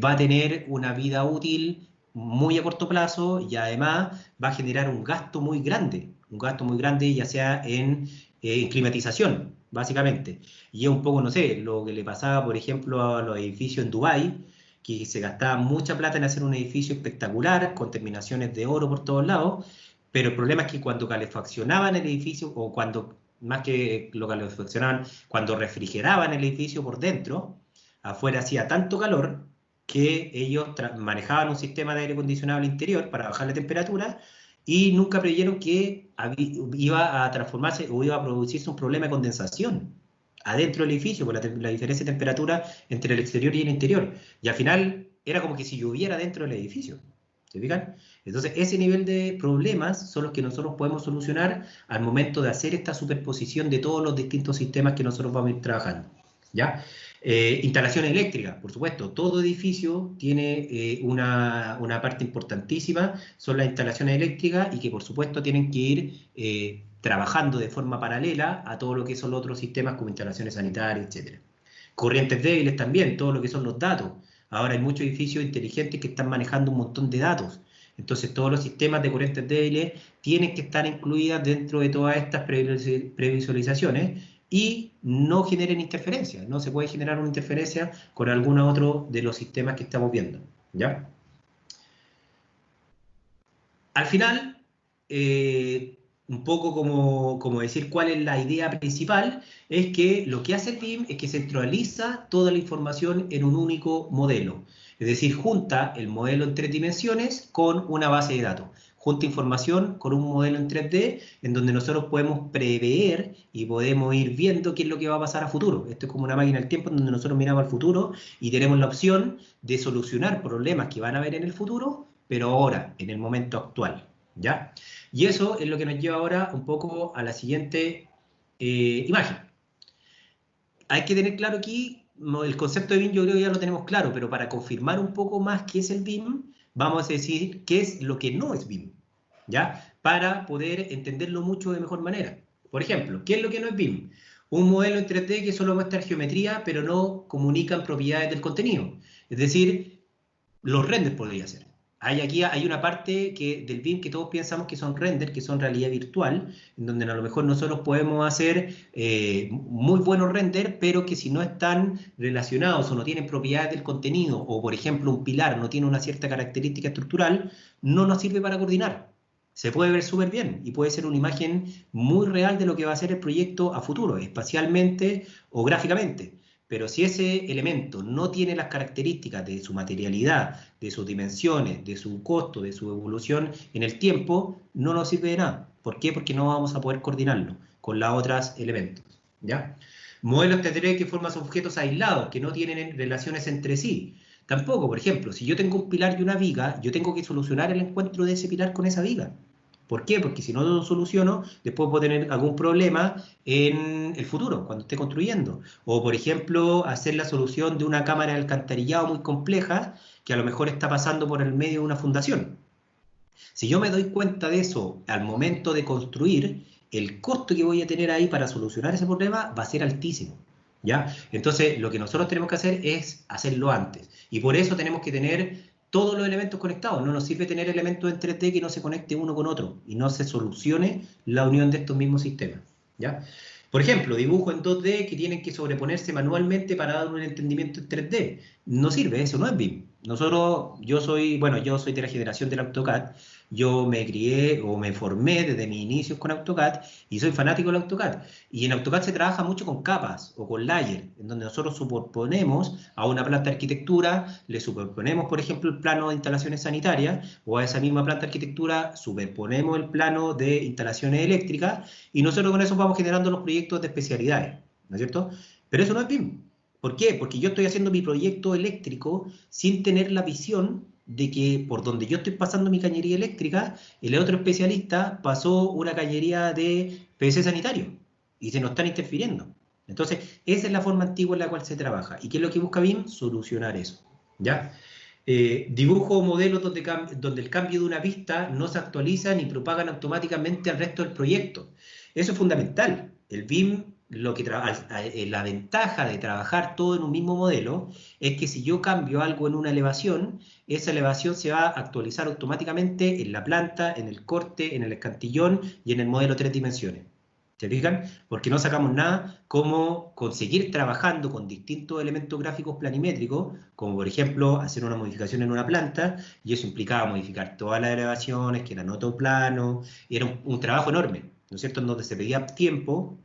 va a tener una vida útil muy a corto plazo y además va a generar un gasto muy grande ya sea en climatización, básicamente. Y es un poco, no sé, lo que le pasaba, por ejemplo, a los edificios en Dubái, que se gastaba mucha plata en hacer un edificio espectacular, con terminaciones de oro por todos lados, pero el problema es que cuando calefaccionaban el edificio, o cuando, más que lo calefaccionaban, cuando refrigeraban el edificio por dentro, afuera hacía tanto calor que ellos manejaban un sistema de aire acondicionado al interior para bajar la temperatura y nunca preveyeron que iba a transformarse o iba a producirse un problema de condensación adentro del edificio por la diferencia de temperatura entre el exterior y el interior. Y al final era como que si lloviera dentro del edificio. ¿Se fijan? Entonces, ese nivel de problemas son los que nosotros podemos solucionar al momento de hacer esta superposición de todos los distintos sistemas que nosotros vamos a ir trabajando. ¿Ya? Instalaciones eléctricas, por supuesto. Todo edificio tiene una parte importantísima, son las instalaciones eléctricas y que por supuesto tienen que ir trabajando de forma paralela a todo lo que son los otros sistemas como instalaciones sanitarias, etc. Corrientes débiles también, todo lo que son los datos. Ahora hay muchos edificios inteligentes que están manejando un montón de datos. Entonces todos los sistemas de corrientes débiles tienen que estar incluidas dentro de todas estas previsualizaciones y no generen interferencias. No se puede generar una interferencia con alguno otro de los sistemas que estamos viendo. ¿Ya? Al final, un poco como decir cuál es la idea principal, es que lo que hace el BIM es que centraliza toda la información en un único modelo. Es decir, junta el modelo en 3 dimensiones con una base de datos. Junta información con un modelo en 3D en donde nosotros podemos prever y podemos ir viendo qué es lo que va a pasar a futuro. Esto es como una máquina del tiempo en donde nosotros miramos al futuro y tenemos la opción de solucionar problemas que van a haber en el futuro, pero ahora, en el momento actual. ¿Ya? Y eso es lo que nos lleva ahora un poco a la siguiente imagen. Hay que tener claro aquí, el concepto de BIM yo creo que ya lo tenemos claro, pero para confirmar un poco más qué es el BIM, vamos a decir qué es lo que no es BIM, ¿ya? Para poder entenderlo mucho de mejor manera. Por ejemplo, ¿qué es lo que no es BIM? Un modelo en 3D que solo muestra geometría, pero no comunican propiedades del contenido. Es decir, los renders podría ser. Aquí hay una parte del BIM que todos pensamos que son renders, que son realidad virtual, en donde a lo mejor nosotros podemos hacer muy buenos renders, pero que si no están relacionados o no tienen propiedades del contenido, o por ejemplo un pilar no tiene una cierta característica estructural, no nos sirve para coordinar. Se puede ver súper bien y puede ser una imagen muy real de lo que va a ser el proyecto a futuro, espacialmente o gráficamente. Pero si ese elemento no tiene las características de su materialidad, de sus dimensiones, de su costo, de su evolución en el tiempo, no nos sirve de nada. ¿Por qué? Porque no vamos a poder coordinarlo con los otros elementos. ¿Ya? Modelos 3D que forman objetos aislados, que no tienen relaciones entre sí. Tampoco, por ejemplo, si yo tengo un pilar y una viga, yo tengo que solucionar el encuentro de ese pilar con esa viga. ¿Por qué? Porque si no lo soluciono, después puedo tener algún problema en el futuro, cuando esté construyendo. O, por ejemplo, hacer la solución de una cámara de alcantarillado muy compleja que a lo mejor está pasando por el medio de una fundación. Si yo me doy cuenta de eso al momento de construir, el costo que voy a tener ahí para solucionar ese problema va a ser altísimo. ¿Ya? Entonces, lo que nosotros tenemos que hacer es hacerlo antes. Y por eso tenemos que tener todos los elementos conectados. No nos sirve tener elementos en 3D que no se conecte uno con otro y no se solucione la unión de estos mismos sistemas. ¿Ya? Por ejemplo, dibujos en 2D que tienen que sobreponerse manualmente para dar un entendimiento en 3D. No sirve, eso no es BIM. Yo soy de la generación del AutoCAD. Yo me crié o me formé desde mis inicios con AutoCAD y soy fanático del AutoCAD. Y en AutoCAD se trabaja mucho con capas o con layers, en donde nosotros superponemos a una planta de arquitectura, le superponemos, por ejemplo, el plano de instalaciones sanitarias, o a esa misma planta de arquitectura superponemos el plano de instalaciones eléctricas, y nosotros con eso vamos generando los proyectos de especialidades, ¿no es cierto? Pero eso no es BIM. ¿Por qué? Porque yo estoy haciendo mi proyecto eléctrico sin tener la visión de que por donde yo estoy pasando mi cañería eléctrica, el otro especialista pasó una cañería de PVC sanitario y se nos están interfiriendo. Entonces, esa es la forma antigua en la cual se trabaja. ¿Y qué es lo que busca BIM? Solucionar eso. ¿Ya? Dibujo modelos donde el cambio de una vista no se actualiza ni propagan automáticamente al resto del proyecto. Eso es fundamental. El BIM, la ventaja de trabajar todo en un mismo modelo es que si yo cambio algo en una elevación, esa elevación se va a actualizar automáticamente en la planta, en el corte, en el escantillón y en el modelo 3 dimensiones. ¿Se fijan? Porque no sacamos nada como conseguir trabajando con distintos elementos gráficos planimétricos, como por ejemplo hacer una modificación en una planta, y eso implicaba modificar todas las elevaciones, que eran otro plano, y era un trabajo enorme, ¿no es cierto?, en donde se pedía tiempo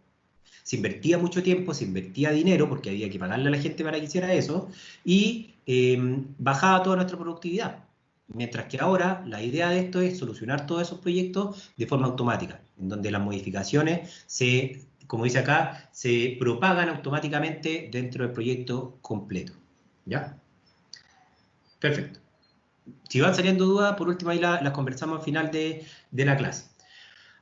Se invertía mucho tiempo, se invertía dinero, porque había que pagarle a la gente para que hiciera eso, y bajaba toda nuestra productividad. Mientras que ahora la idea de esto es solucionar todos esos proyectos de forma automática, en donde las modificaciones como dice acá, se propagan automáticamente dentro del proyecto completo. ¿Ya? Perfecto. Si van saliendo dudas, por último ahí las conversamos al final de la clase.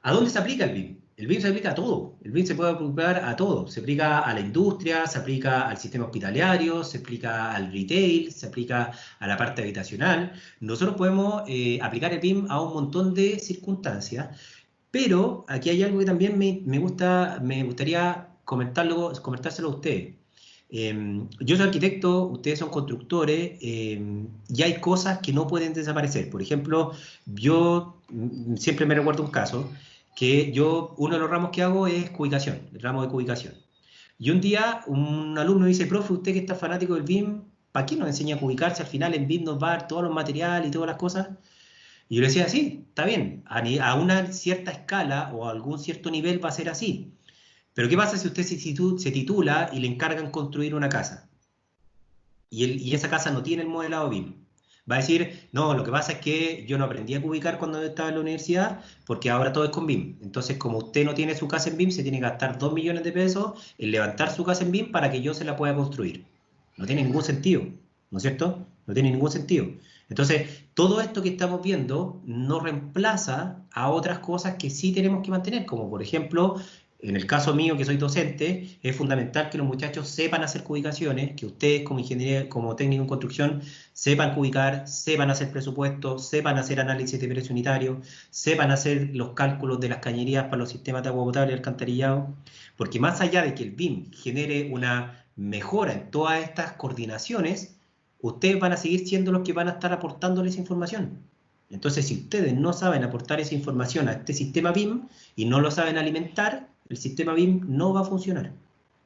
¿A dónde se aplica el BIM? El BIM se aplica a todo. El BIM se puede aplicar a todo. Se aplica a la industria, se aplica al sistema hospitalario, se aplica al retail, se aplica a la parte habitacional. Nosotros podemos aplicar el BIM a un montón de circunstancias, pero aquí hay algo que también me gustaría comentárselo a ustedes. Yo soy arquitecto, ustedes son constructores, y hay cosas que no pueden desaparecer. Por ejemplo, yo siempre me recuerdo un caso que uno de los ramos que hago es cubicación, el ramo de cubicación. Y un día un alumno dice, profe, usted que está fanático del BIM, ¿para qué nos enseña a cubicarse? Al final en BIM nos va a dar todos los materiales y todas las cosas. Y yo le decía, sí, está bien, a una cierta escala o a algún cierto nivel va a ser así. Pero ¿qué pasa si usted se titula y le encargan construir una casa? Y esa casa no tiene el modelado BIM. Va a decir, no, lo que pasa es que yo no aprendí a cubicar cuando estaba en la universidad porque ahora todo es con BIM. Entonces, como usted no tiene su casa en BIM, se tiene que gastar 2 millones de pesos en levantar su casa en BIM para que yo se la pueda construir. No tiene ningún sentido, ¿no es cierto? No tiene ningún sentido. Entonces, todo esto que estamos viendo no reemplaza a otras cosas que sí tenemos que mantener, como por ejemplo, en el caso mío que soy docente, es fundamental que los muchachos sepan hacer cubicaciones, que ustedes como ingeniería, como técnico en construcción, sepan cubicar, sepan hacer presupuestos, sepan hacer análisis de precio unitario, sepan hacer los cálculos de las cañerías para los sistemas de agua potable y alcantarillado, porque más allá de que el BIM genere una mejora en todas estas coordinaciones, ustedes van a seguir siendo los que van a estar aportándoles información. Entonces, si ustedes no saben aportar esa información a este sistema BIM y no lo saben alimentar, el sistema BIM no va a funcionar.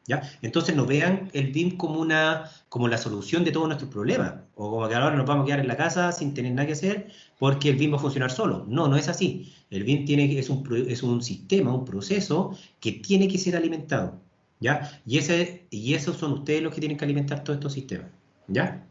¿Ya? Entonces no vean el BIM como la solución de todos nuestros problemas, o como que ahora nos vamos a quedar en la casa sin tener nada que hacer porque el BIM va a funcionar solo. No, no es así. El BIM es un sistema, un proceso que tiene que ser alimentado. ¿Ya? Y esos son ustedes los que tienen que alimentar todos estos sistemas. ¿Ya?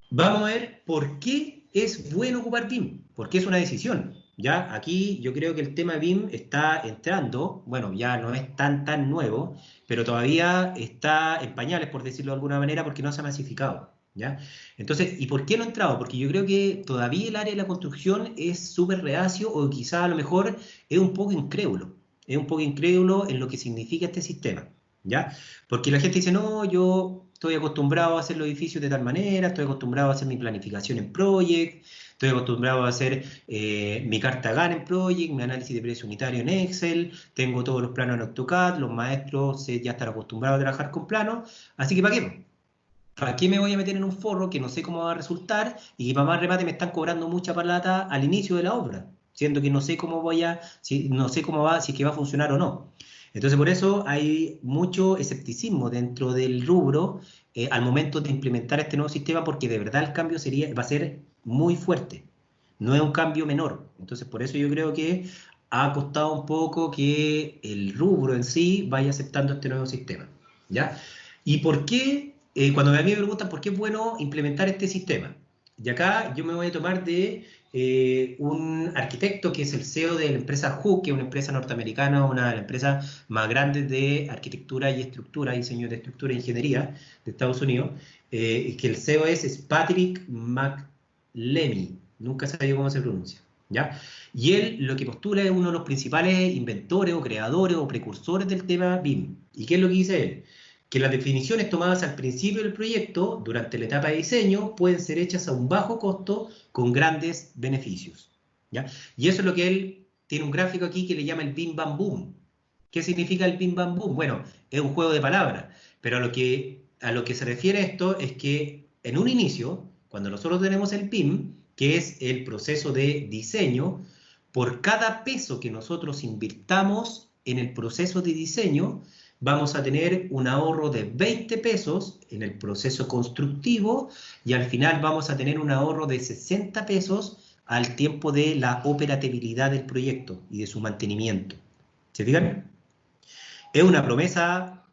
Vamos a ver por qué es bueno ocupar BIM, porque es una decisión. Ya aquí yo creo que el tema BIM está entrando, bueno, ya no es tan nuevo, pero todavía está en pañales, por decirlo de alguna manera, porque no se ha masificado. ¿Ya? Entonces, ¿y por qué no ha entrado? Porque yo creo que todavía el área de la construcción es súper reacio o quizá a lo mejor es un poco incrédulo. Es un poco incrédulo en lo que significa este sistema. ¿Ya? Porque la gente dice, no, yo estoy acostumbrado a hacer los edificios de tal manera, estoy acostumbrado a hacer mi planificación en Project, estoy acostumbrado a hacer mi carta GAN en Project, mi análisis de precio unitario en Excel, tengo todos los planos en AutoCAD, los maestros ya están acostumbrados a trabajar con planos, así que ¿para qué? ¿Para qué me voy a meter en un forro que no sé cómo va a resultar y que para más remate me están cobrando mucha plata al inicio de la obra? Siendo que no sé cómo no sé cómo va, si es que va a funcionar o no. Entonces, por eso hay mucho escepticismo dentro del rubro al momento de implementar este nuevo sistema, porque de verdad el cambio va a ser muy fuerte. No es un cambio menor. Entonces, por eso yo creo que ha costado un poco que el rubro en sí vaya aceptando este nuevo sistema. ¿Ya? ¿Y por qué? Cuando a mí me preguntan por qué es bueno implementar este sistema. Y acá yo me voy a tomar de un arquitecto que es el CEO de la empresa Hook, que es una empresa norteamericana, una de las empresas más grandes de arquitectura y estructura, diseño de estructura e ingeniería de Estados Unidos, que el CEO es Patrick McLemy, nunca sabía cómo se pronuncia, ¿ya? Y él lo que postula es uno de los principales inventores o creadores o precursores del tema BIM. ¿Y qué es lo que dice él? Que las definiciones tomadas al principio del proyecto, durante la etapa de diseño, pueden ser hechas a un bajo costo con grandes beneficios. ¿Ya? Y eso es lo que él tiene un gráfico aquí que le llama el Bim Bam Boom. ¿Qué significa el Bim Bam Boom? Bueno, es un juego de palabras, pero a lo que se refiere esto es que en un inicio, cuando nosotros tenemos el BIM, que es el proceso de diseño, por cada peso que nosotros invirtamos en el proceso de diseño, vamos a tener un ahorro de 20 pesos en el proceso constructivo y al final vamos a tener un ahorro de 60 pesos al tiempo de la operatividad del proyecto y de su mantenimiento. ¿Se fijan? Es una promesa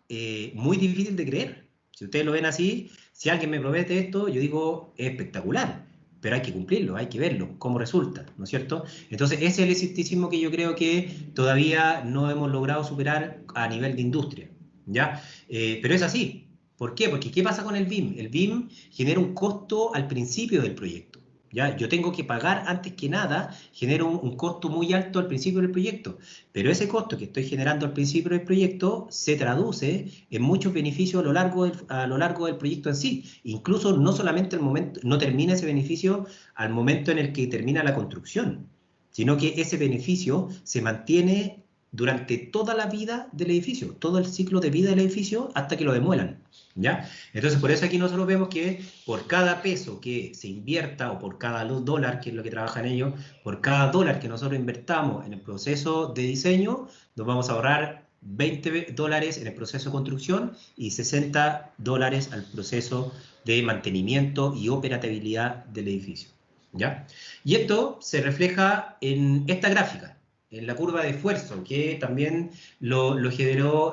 muy difícil de creer. Si ustedes lo ven así, si alguien me promete esto, yo digo, es espectacular, pero hay que cumplirlo, hay que verlo, cómo resulta, ¿no es cierto? Entonces, ese es el escepticismo que yo creo que todavía no hemos logrado superar a nivel de industria, ¿ya? Pero es así. ¿Por qué? Porque ¿qué pasa con el BIM? El BIM genera un costo al principio del proyecto. ¿Ya? Yo tengo que pagar antes que nada, genera un costo muy alto al principio del proyecto. Pero ese costo que estoy generando al principio del proyecto se traduce en muchos beneficios a lo largo del proyecto en sí. Incluso no solamente el momento, no termina ese beneficio al momento en el que termina la construcción, sino que ese beneficio se mantiene durante toda la vida del edificio, todo el ciclo de vida del edificio hasta que lo demuelan. ¿Ya? Entonces, por eso aquí nosotros vemos que por cada peso que se invierta o por cada dólar, que es lo que trabajan ellos, por cada dólar que nosotros invertamos en el proceso de diseño, nos vamos a ahorrar $20 en el proceso de construcción y $60 al proceso de mantenimiento y operatividad del edificio. ¿Ya? Y esto se refleja en esta gráfica, en la curva de esfuerzo, que también lo generó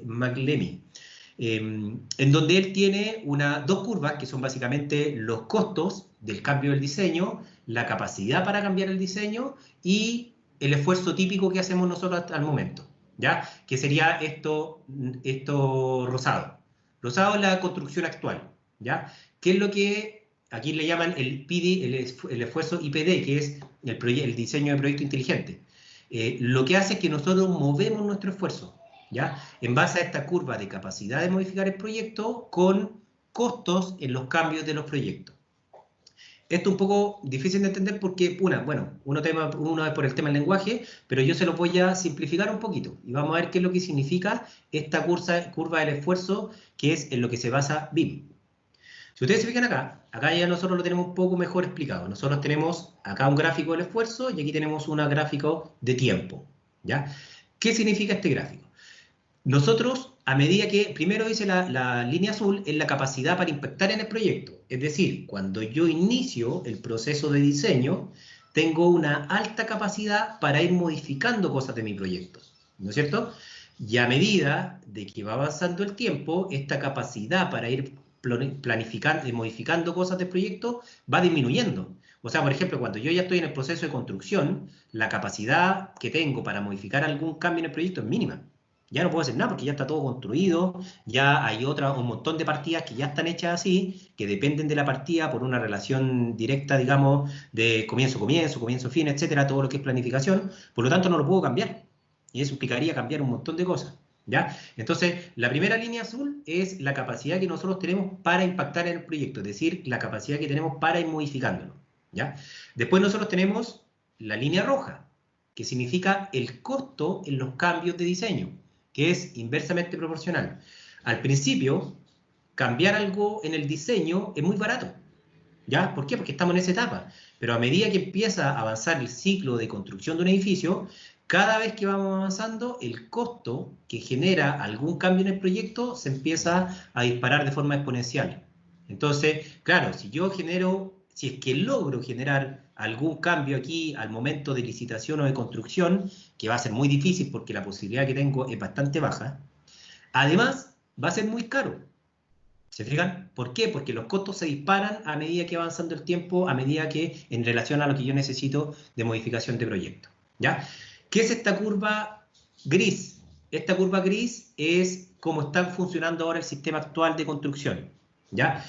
McLemy. En donde él tiene dos curvas que son básicamente los costos del cambio del diseño, la capacidad para cambiar el diseño y el esfuerzo típico que hacemos nosotros hasta el momento, ¿ya? Que sería esto rosado. Rosado es la construcción actual, ¿ya? ¿Qué es lo que aquí le llaman el PD, el esfuerzo IPD, que es el diseño de proyecto inteligente? Lo que hace es que nosotros movemos nuestro esfuerzo, ¿ya? En base a esta curva de capacidad de modificar el proyecto con costos en los cambios de los proyectos. Esto es un poco difícil de entender porque, uno es por el tema del lenguaje, pero yo se lo voy a simplificar un poquito y vamos a ver qué es lo que significa esta curva del esfuerzo, que es en lo que se basa BIM. Si ustedes se fijan acá ya nosotros lo tenemos un poco mejor explicado. Nosotros tenemos acá un gráfico del esfuerzo y aquí tenemos un gráfico de tiempo, ¿ya? ¿Qué significa este gráfico? Nosotros, a medida que, primero dice la línea azul, es la capacidad para impactar en el proyecto. Es decir, cuando yo inicio el proceso de diseño, tengo una alta capacidad para ir modificando cosas de mi proyecto, ¿no es cierto? Y a medida de que va avanzando el tiempo, esta capacidad para ir planificando y modificando cosas del proyecto va disminuyendo. O sea, por ejemplo, cuando yo ya estoy en el proceso de construcción, la capacidad que tengo para modificar algún cambio en el proyecto es mínima. Ya no puedo hacer nada porque ya está todo construido, ya hay un montón de partidas que ya están hechas así, que dependen de la partida por una relación directa, digamos, de comienzo-comienzo, comienzo-fin, etcétera, todo lo que es planificación, por lo tanto no lo puedo cambiar. Y eso implicaría cambiar un montón de cosas, ¿ya? Entonces, la primera línea azul es la capacidad que nosotros tenemos para impactar en el proyecto, es decir, la capacidad que tenemos para ir modificándolo, ¿ya? Después nosotros tenemos la línea roja, que significa el costo en los cambios de diseño, que es inversamente proporcional. Al principio, cambiar algo en el diseño es muy barato, ¿ya? ¿Por qué? Porque estamos en esa etapa. Pero a medida que empieza a avanzar el ciclo de construcción de un edificio, cada vez que vamos avanzando, el costo que genera algún cambio en el proyecto se empieza a disparar de forma exponencial. Entonces, claro, si es que logro generar algún cambio aquí al momento de licitación o de construcción, que va a ser muy difícil porque la posibilidad que tengo es bastante baja, además va a ser muy caro. ¿Se fijan? ¿Por qué? Porque los costos se disparan a medida que va avanzando el tiempo, a medida que en relación a lo que yo necesito de modificación de proyecto, ¿ya? ¿Qué es esta curva gris? Esta curva gris es cómo está funcionando ahora el sistema actual de construcción, ¿ya?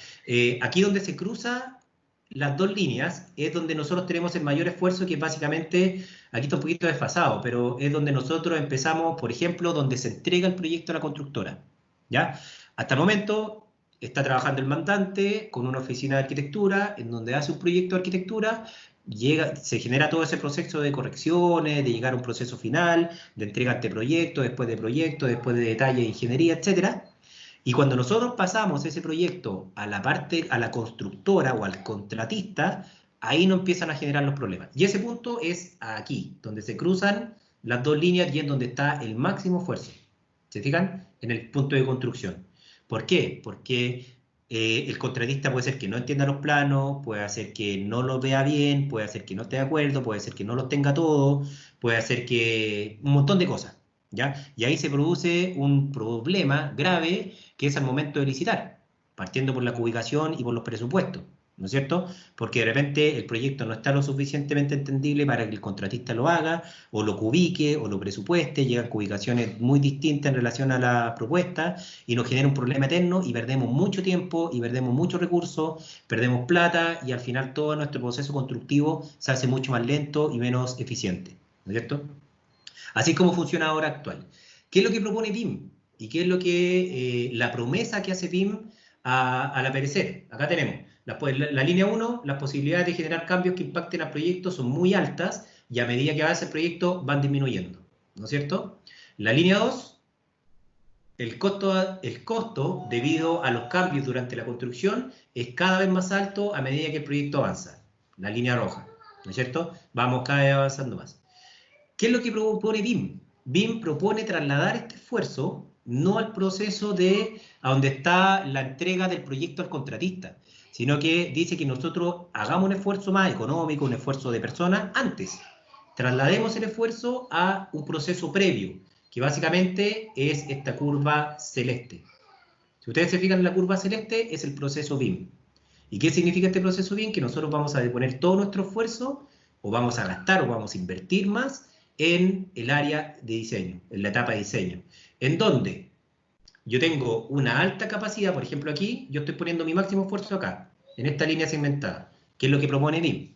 Aquí donde se cruzan las dos líneas es donde nosotros tenemos el mayor esfuerzo, que básicamente, aquí está un poquito desfasado, pero es donde nosotros empezamos, por ejemplo, donde se entrega el proyecto a la constructora, ¿ya? Hasta el momento está trabajando el mandante con una oficina de arquitectura, en donde hace un proyecto de arquitectura, se genera todo ese proceso de correcciones, de llegar a un proceso final, de entrega de proyecto, después de detalle de ingeniería, etcétera. Y cuando nosotros pasamos ese proyecto a la constructora o al contratista, ahí no empiezan a generar los problemas. Y ese punto es aquí, donde se cruzan las dos líneas y es donde está el máximo esfuerzo. ¿Se fijan? En el punto de construcción. ¿Por qué? Porque el contratista puede ser que no entienda los planos, puede hacer que no los vea bien, puede hacer que no esté de acuerdo, puede ser que no los tenga todos, puede hacer que un montón de cosas. ¿ya? Y ahí se produce un problema grave que es al momento de licitar, partiendo por la ubicación y por los presupuestos, ¿no es cierto? Porque de repente el proyecto no está lo suficientemente entendible para que el contratista lo haga, o lo cubique, o lo presupueste, llegan con ubicaciones muy distintas en relación a la propuesta, y nos genera un problema eterno, y perdemos mucho tiempo, y perdemos muchos recursos, perdemos plata, y al final todo nuestro proceso constructivo se hace mucho más lento y menos eficiente, ¿no es cierto? Así es como funciona ahora actual. ¿Qué es lo que propone BIM? ¿Y qué es lo que la promesa que hace BIM al aparecer? Acá tenemos la línea 1, las posibilidades de generar cambios que impacten al proyecto son muy altas y a medida que avanza el proyecto van disminuyendo, ¿no es cierto? La línea 2, el costo debido a los cambios durante la construcción es cada vez más alto a medida que el proyecto avanza. La línea roja, ¿no es cierto? Vamos cada vez avanzando más. ¿Qué es lo que propone BIM? BIM propone trasladar este esfuerzo no al proceso a donde está la entrega del proyecto al contratista, sino que dice que nosotros hagamos un esfuerzo más económico, un esfuerzo de personas antes. Traslademos el esfuerzo a un proceso previo, que básicamente es esta curva celeste. Si ustedes se fijan en la curva celeste, es el proceso BIM. ¿Y qué significa este proceso BIM? Que nosotros vamos a deponer todo nuestro esfuerzo, o vamos a gastar, o vamos a invertir más en el área de diseño, en la etapa de diseño, en donde yo tengo una alta capacidad, por ejemplo aquí, yo estoy poniendo mi máximo esfuerzo acá, en esta línea segmentada, que es lo que propone BIM.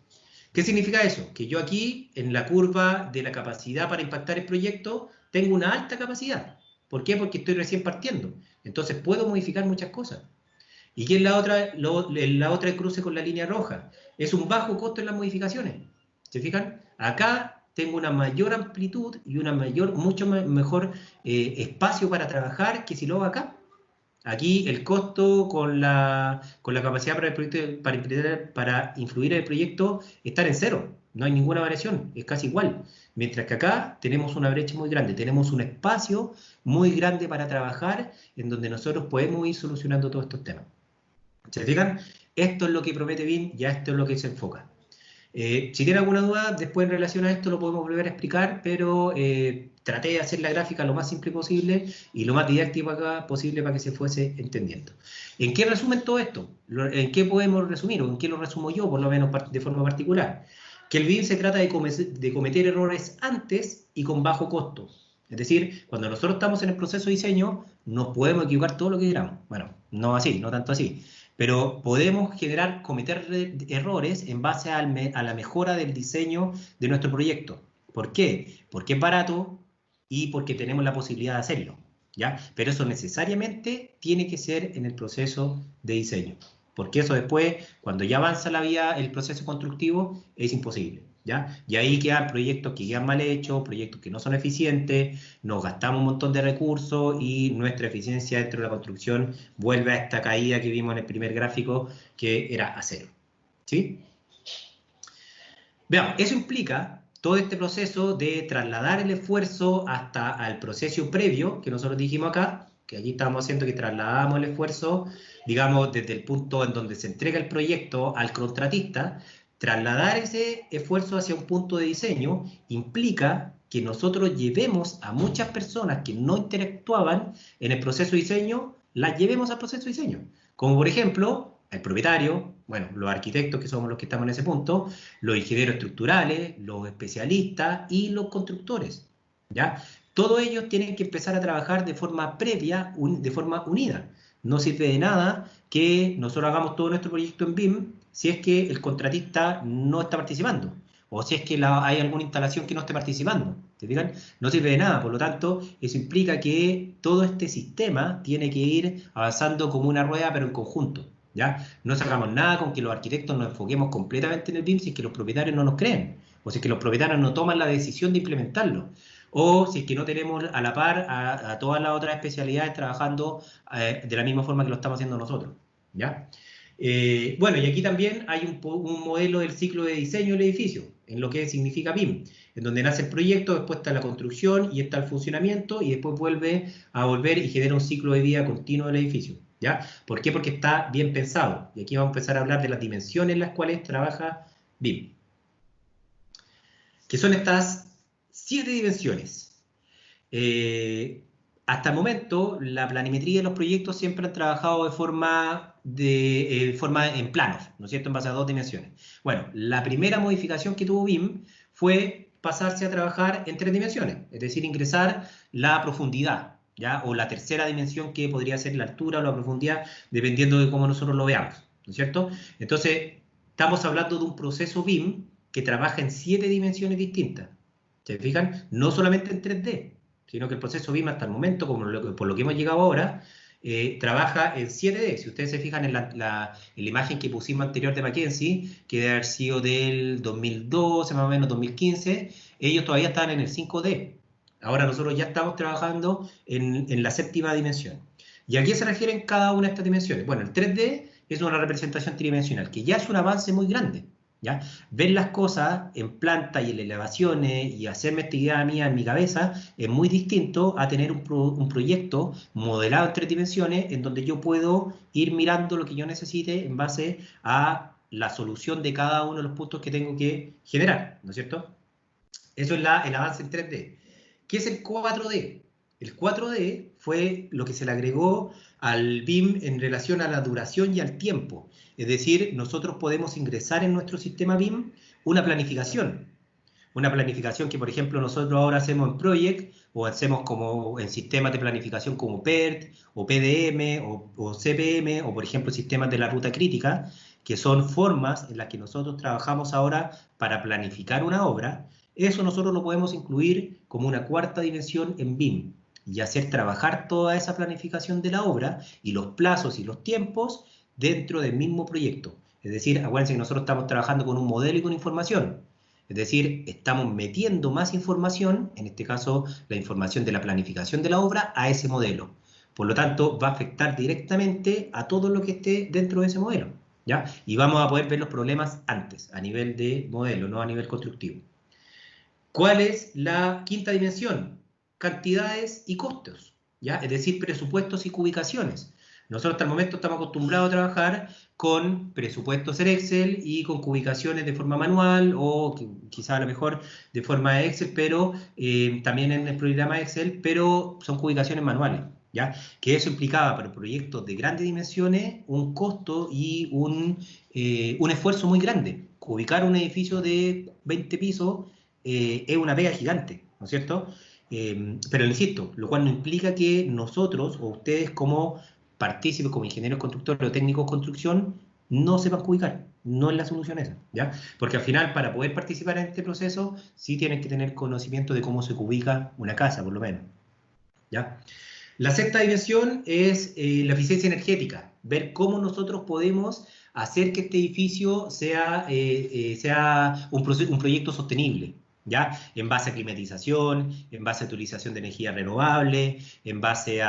¿Qué significa eso? Que yo aquí, en la curva de la capacidad para impactar el proyecto, tengo una alta capacidad. ¿Por qué? Porque estoy recién partiendo. Entonces puedo modificar muchas cosas. ¿Y qué es la otra cruce con la línea roja? Es un bajo costo en las modificaciones. ¿Se fijan? Acá tengo una mayor amplitud y mucho mejor espacio para trabajar que si lo hago acá. Aquí el costo con la capacidad para influir en el proyecto está en cero. No hay ninguna variación, es casi igual. Mientras que acá tenemos una brecha muy grande, tenemos un espacio muy grande para trabajar en donde nosotros podemos ir solucionando todos estos temas. ¿Se fijan? Esto es lo que promete BIM, ya esto es lo que se enfoca. Si tienen alguna duda, después en relación a esto lo podemos volver a explicar, pero traté de hacer la gráfica lo más simple posible y lo más didáctica posible para que se fuese entendiendo. ¿En qué resumen todo esto? ¿En qué podemos resumir o en qué lo resumo yo, por lo menos de forma particular? Que el BIM se trata de cometer errores antes y con bajo costo. Es decir, cuando nosotros estamos en el proceso de diseño, nos podemos equivocar todo lo que queramos. Bueno, no así, no tanto así. Pero podemos cometer errores en base a la mejora del diseño de nuestro proyecto. ¿Por qué? Porque es barato y porque tenemos la posibilidad de hacerlo, ¿ya? Pero eso necesariamente tiene que ser en el proceso de diseño, porque eso después, cuando ya avanza el proceso constructivo, es imposible, ¿ya? Y ahí quedan proyectos que quedan mal hechos, proyectos que no son eficientes, nos gastamos un montón de recursos y nuestra eficiencia dentro de la construcción vuelve a esta caída que vimos en el primer gráfico, que era a cero, ¿sí? Veamos, eso implica todo este proceso de trasladar el esfuerzo hasta al proceso previo, que nosotros dijimos acá, que aquí estamos haciendo que trasladamos el esfuerzo, digamos, desde el punto en donde se entrega el proyecto al contratista. Trasladar ese esfuerzo hacia un punto de diseño implica que nosotros llevemos a muchas personas que no interactuaban en el proceso de diseño, las llevemos al proceso de diseño. Como por ejemplo, el propietario, bueno, los arquitectos que somos los que estamos en ese punto, los ingenieros estructurales, los especialistas y los constructores, ¿ya? Todos ellos tienen que empezar a trabajar de forma previa, de forma unida. No sirve de nada que nosotros hagamos todo nuestro proyecto en BIM si es que el contratista no está participando o si es que hay alguna instalación que no esté participando. ¿Se fijan? No sirve de nada, por lo tanto, eso implica que todo este sistema tiene que ir avanzando como una rueda, pero en conjunto. ¿Ya? No sacamos nada con que los arquitectos nos enfoquemos completamente en el BIM si es que los propietarios no nos creen, o si es que los propietarios no toman la decisión de implementarlo, o si es que no tenemos a la par a todas las otras especialidades trabajando de la misma forma que lo estamos haciendo nosotros. ¿Ya? Bueno, y aquí también hay un modelo del ciclo de diseño del edificio, en lo que significa BIM, en donde nace el proyecto, después está la construcción y está el funcionamiento, y después vuelve a volver y genera un ciclo de vida continuo del edificio. ¿Ya? ¿Por qué? Porque está bien pensado. Y aquí vamos a empezar a hablar de las dimensiones en las cuales trabaja BIM. Que son estas 7 dimensiones. Hasta el momento, la planimetría de los proyectos siempre han trabajado de forma en planos, ¿no es cierto?, en base a 2 dimensiones. Bueno, la primera modificación que tuvo BIM fue pasarse a trabajar en 3 dimensiones, es decir, ingresar la profundidad, ¿ya? O la tercera dimensión, que podría ser la altura o la profundidad, dependiendo de cómo nosotros lo veamos, ¿no es cierto? Entonces, estamos hablando de un proceso BIM que trabaja en 7 dimensiones distintas. ¿Se fijan? No solamente en 3D, sino que el proceso BIM hasta el momento, por lo que hemos llegado ahora, trabaja en 7D. Si ustedes se fijan en la imagen que pusimos anterior de McKinsey, que debe haber sido del 2012, más o menos 2015, ellos todavía están en el 5D. Ahora nosotros ya estamos trabajando en la 7ª dimensión. ¿Y a qué se refieren cada una de estas dimensiones? Bueno, el 3D es una representación tridimensional, que ya es un avance muy grande, ¿ya? Ver las cosas en planta y en elevaciones y hacerme esta idea mía en mi cabeza es muy distinto a tener un proyecto modelado en 3 dimensiones en donde yo puedo ir mirando lo que yo necesite en base a la solución de cada uno de los puntos que tengo que generar, ¿no es cierto? Eso es el avance en 3D. ¿Qué es el 4D? El 4D fue lo que se le agregó al BIM en relación a la duración y al tiempo. Es decir, nosotros podemos ingresar en nuestro sistema BIM una planificación. Una planificación que, por ejemplo, nosotros ahora hacemos en Project o hacemos como en sistemas de planificación como PERT o PDM o CPM o, por ejemplo, sistemas de la ruta crítica, que son formas en las que nosotros trabajamos ahora para planificar una obra. Eso nosotros lo podemos incluir como una 4ª dimensión en BIM y hacer trabajar toda esa planificación de la obra y los plazos y los tiempos dentro del mismo proyecto. Es decir, acuérdense que nosotros estamos trabajando con un modelo y con información. Es decir, estamos metiendo más información, en este caso la información de la planificación de la obra, a ese modelo. Por lo tanto, va a afectar directamente a todo lo que esté dentro de ese modelo, ¿ya? Y vamos a poder ver los problemas antes, a nivel de modelo, no a nivel constructivo. ¿Cuál es la 5ª dimensión? Cantidades y costos, ¿ya? Es decir, presupuestos y cubicaciones. Nosotros hasta el momento estamos acostumbrados a trabajar con presupuestos en Excel y con cubicaciones de forma manual o quizá a lo mejor de forma Excel, pero también en el programa Excel, pero son cubicaciones manuales, ¿ya? Que eso implicaba para proyectos de grandes dimensiones un costo y un esfuerzo muy grande. Ubicar un edificio de 20 pisos es una pega gigante, ¿no es cierto? Pero insisto, lo cual no implica que nosotros o ustedes como partícipes, como ingenieros constructores o técnicos de construcción, no sepan cubicar. No es la solución esa, ¿ya? Porque al final, para poder participar en este proceso, sí tienen que tener conocimiento de cómo se cubica una casa, por lo menos, ¿ya? La 6ª dimensión es la eficiencia energética, ver cómo nosotros podemos hacer que este edificio sea un proyecto sostenible, ¿ya? En base a climatización, en base a utilización de energía renovable, en base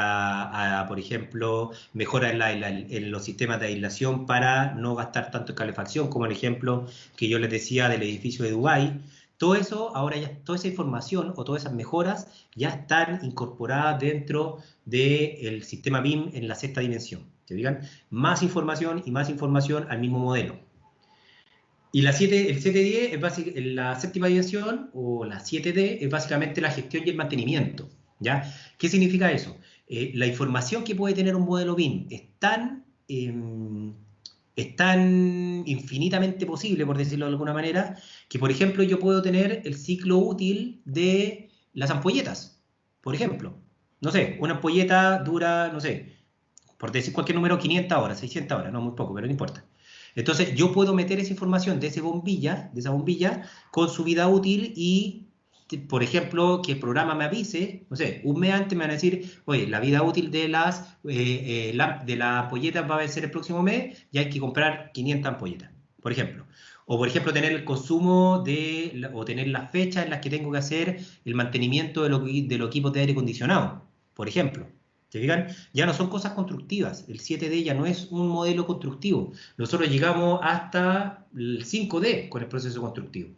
por ejemplo, mejora en los sistemas de aislación para no gastar tanto en calefacción, como el ejemplo que yo les decía del edificio de Dubái. Todo eso, ahora ya, toda esa información o todas esas mejoras ya están incorporadas dentro del sistema BIM en la 6ª dimensión. ¿Se fijan? Más información y más información al mismo modelo. Y el 7D es la 7ª dimensión, o la 7D, es básicamente la gestión y el mantenimiento, ¿ya? ¿Qué significa eso? La información que puede tener un modelo BIM es tan infinitamente posible, por decirlo de alguna manera, que, por ejemplo, yo puedo tener el ciclo útil de las ampolletas, por ejemplo. No sé, una ampolleta dura, no sé, por decir cualquier número, 500 horas, 600 horas, no muy poco, pero no importa. Entonces, yo puedo meter esa información de esa bombilla, con su vida útil y, por ejemplo, que el programa me avise, no sé, un mes antes me van a decir, oye, la vida útil de las ampolletas va a ser el próximo mes y hay que comprar 500 ampolletas, por ejemplo. O, por ejemplo, tener el consumo o tener las fechas en las que tengo que hacer el mantenimiento de los equipos de aire acondicionado, por ejemplo. ¿Se fijan? Ya no son cosas constructivas. El 7D ya no es un modelo constructivo. Nosotros llegamos hasta el 5D con el proceso constructivo.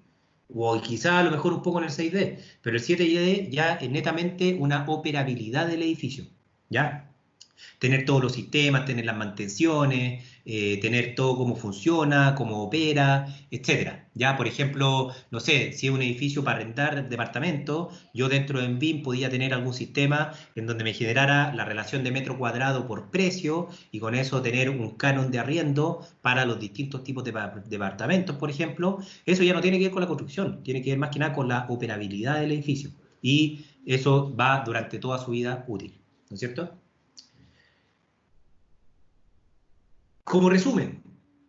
O quizá a lo mejor un poco en el 6D. Pero el 7D ya es netamente una operabilidad del edificio. ¿Ya? Tener todos los sistemas, tener las mantenciones, tener todo cómo funciona, cómo opera, etcétera. Ya, por ejemplo, no sé, si es un edificio para arrendar departamentos, yo dentro de BIM podía tener algún sistema en donde me generara la relación de metro cuadrado por precio y con eso tener un canon de arriendo para los distintos tipos de departamentos, por ejemplo. Eso ya no tiene que ver con la construcción, tiene que ver más que nada con la operabilidad del edificio. Y eso va durante toda su vida útil, ¿no es cierto? Como resumen,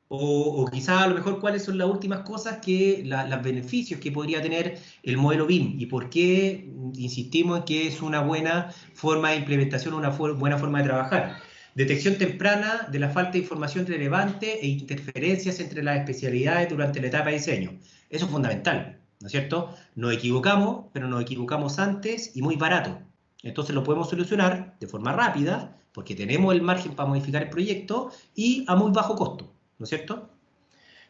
o quizás a lo mejor cuáles son las últimas cosas que, los beneficios que podría tener el modelo BIM y por qué insistimos en que es una buena forma de implementación, una buena forma de trabajar. Detección temprana de la falta de información relevante e interferencias entre las especialidades durante la etapa de diseño. Eso es fundamental, ¿no es cierto? Nos equivocamos, pero nos equivocamos antes y muy barato. Entonces lo podemos solucionar de forma rápida, porque tenemos el margen para modificar el proyecto y a muy bajo costo, ¿no es cierto?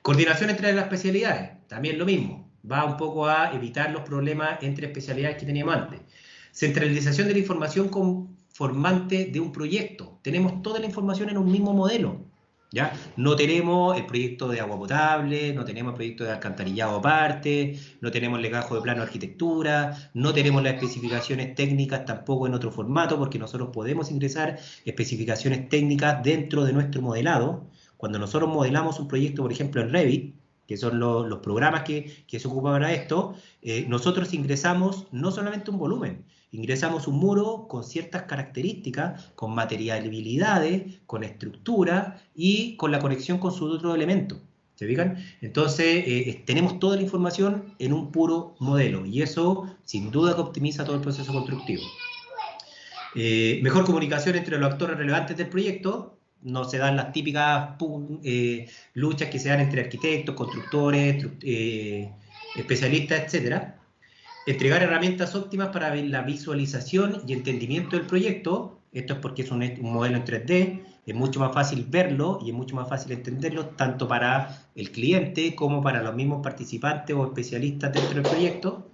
Coordinación entre las especialidades, también lo mismo, va un poco a evitar los problemas entre especialidades que teníamos antes. Centralización de la información conformante de un proyecto, tenemos toda la información en un mismo modelo, ¿ya? No tenemos el proyecto de agua potable, no tenemos el proyecto de alcantarillado aparte, no tenemos el legajo de plano de arquitectura, no tenemos las especificaciones técnicas tampoco en otro formato, porque nosotros podemos ingresar especificaciones técnicas dentro de nuestro modelado. Cuando nosotros modelamos un proyecto, por ejemplo, en Revit, que son los programas que se ocupan para esto, nosotros ingresamos no solamente un volumen, ingresamos un muro con ciertas características, con materialidades, con estructura y con la conexión con sus otros elementos. ¿Se fijan? Entonces, tenemos toda la información en un puro modelo y eso, sin duda, que optimiza todo el proceso constructivo. Mejor comunicación entre los actores relevantes del proyecto. No se dan las típicas luchas que se dan entre arquitectos, constructores, especialistas, etcétera. Entregar herramientas óptimas para la visualización y entendimiento del proyecto. Esto es porque es un modelo en 3D, es mucho más fácil verlo y es mucho más fácil entenderlo, tanto para el cliente como para los mismos participantes o especialistas dentro del proyecto.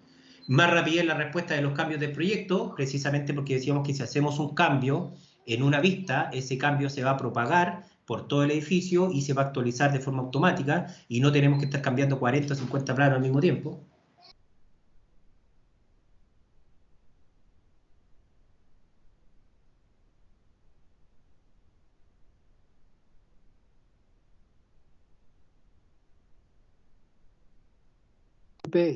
Más rapidez en la respuesta de los cambios del proyecto, precisamente porque decíamos que si hacemos un cambio en una vista, ese cambio se va a propagar por todo el edificio y se va a actualizar de forma automática y no tenemos que estar cambiando 40 o 50 planos al mismo tiempo.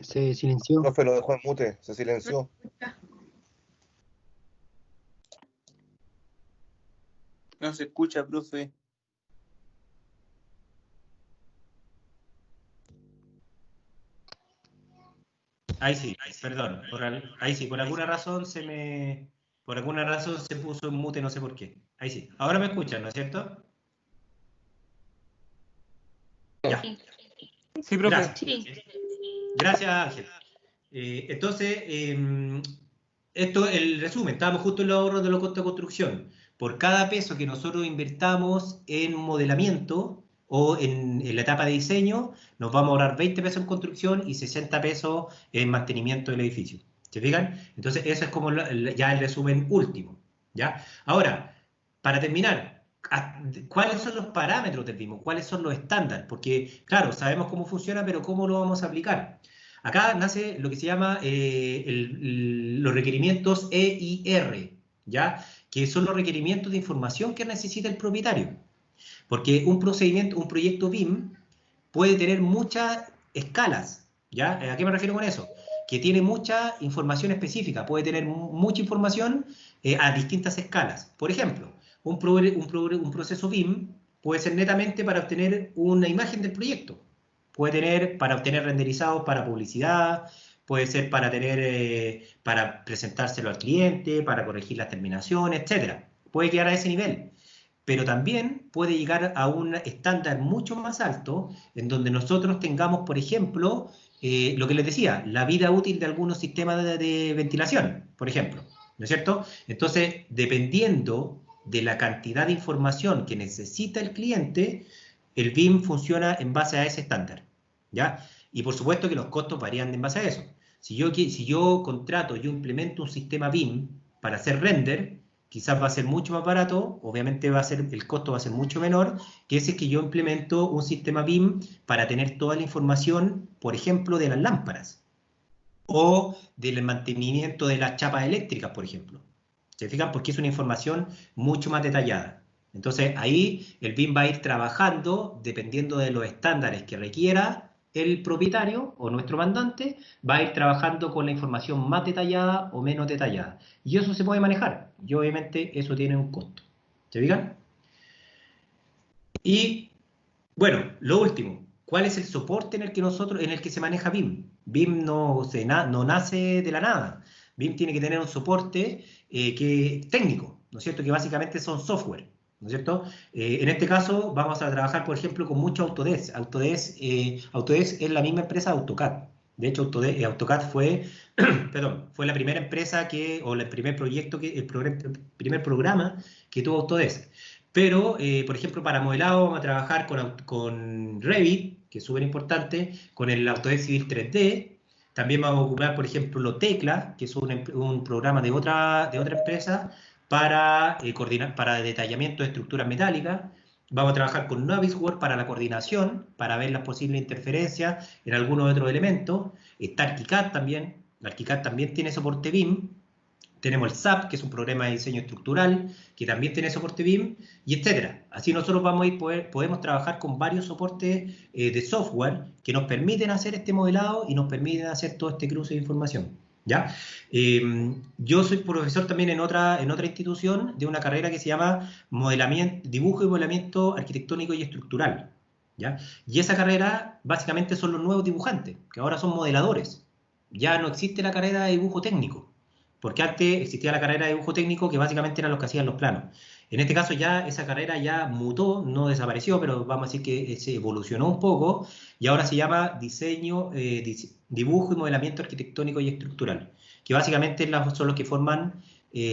Se silenció. Profe, lo dejó en mute, se silenció. No se escucha, profe. Ahí sí, perdón. Ahí sí, por alguna razón por alguna razón se puso en mute, no sé por qué. Ahí sí. Ahora me escuchan, ¿no es cierto? Ya. Sí, profe. Gracias. Sí. Gracias, Ángel. Entonces, esto es el resumen. Estábamos justo en los ahorros de los costos de construcción. Por cada peso que nosotros invertamos en modelamiento o en la etapa de diseño, nos vamos a ahorrar 20 pesos en construcción y 60 pesos en mantenimiento del edificio. ¿Se fijan? Entonces, eso es como ya el resumen último. ¿Ya? Ahora, para terminar, ¿cuáles son los parámetros del BIM? ¿Cuáles son los estándares? Porque, claro, sabemos cómo funciona, pero ¿cómo lo vamos a aplicar? Acá nace lo que se llama los requerimientos EIR, ¿ya? Que son los requerimientos de información que necesita el propietario. Porque un proyecto BIM puede tener muchas escalas, ¿ya? ¿A qué me refiero con eso? Que tiene mucha información específica, puede tener mucha información a distintas escalas. Por ejemplo, un proceso BIM puede ser netamente para obtener una imagen del proyecto. Puede tener para obtener renderizados para publicidad, puede ser para para presentárselo al cliente, para corregir las terminaciones, etc. Puede quedar a ese nivel. Pero también puede llegar a un estándar mucho más alto, en donde nosotros tengamos, por ejemplo, lo que les decía, la vida útil de algunos sistemas de ventilación, por ejemplo, ¿no es cierto? Entonces, dependiendo de la cantidad de información que necesita el cliente, el BIM funciona en base a ese estándar, ¿ya? Y por supuesto que los costos varían en base a eso. Si yo contrato, yo implemento un sistema BIM para hacer render, quizás va a ser mucho más barato, obviamente el costo va a ser mucho menor, que si es que yo implemento un sistema BIM para tener toda la información, por ejemplo, de las lámparas o del mantenimiento de las chapas eléctricas, por ejemplo. ¿Se fijan? Porque es una información mucho más detallada. Entonces ahí el BIM va a ir trabajando dependiendo de los estándares que requiera el propietario o nuestro mandante, va a ir trabajando con la información más detallada o menos detallada. Y eso se puede manejar. Y obviamente eso tiene un costo. ¿Se fijan? Y bueno, lo último. ¿Cuál es el soporte en el que se maneja BIM? BIM no nace de la nada. BIM tiene que tener un soporte técnico, ¿no es cierto? Que básicamente son software, ¿no es cierto? En este caso vamos a trabajar, por ejemplo, con mucho Autodesk. Autodesk es la misma empresa de AutoCAD. De hecho, AutoCAD fue la primera empresa o el primer proyecto, el primer programa que tuvo Autodesk. Pero, por ejemplo, para modelado vamos a trabajar con Revit, que es súper importante, con el Autodesk Civil 3D. También vamos a ocupar, por ejemplo, Tecla, que es un programa de otra empresa para detallamiento de estructuras metálicas. Vamos a trabajar con Navisworks para la coordinación, para ver las posibles interferencias en algunos otros elementos. Está ArchiCAD también. ArchiCAD también tiene soporte BIM. Tenemos el SAP, que es un programa de diseño estructural, que también tiene soporte BIM, y etcétera. Así nosotros podemos trabajar con varios soportes de software que nos permiten hacer este modelado y nos permiten hacer todo este cruce de información. ¿Ya? Yo soy profesor también en otra institución de una carrera que se llama Dibujo y Modelamiento Arquitectónico y Estructural. ¿Ya? Y esa carrera básicamente son los nuevos dibujantes, que ahora son modeladores. Ya no existe la carrera de dibujo técnico. Porque antes existía la carrera de dibujo técnico que básicamente eran los que hacían los planos. En este caso ya esa carrera ya mutó, no desapareció, pero vamos a decir que se evolucionó un poco y ahora se llama dibujo y modelamiento arquitectónico y estructural, que básicamente son los que forman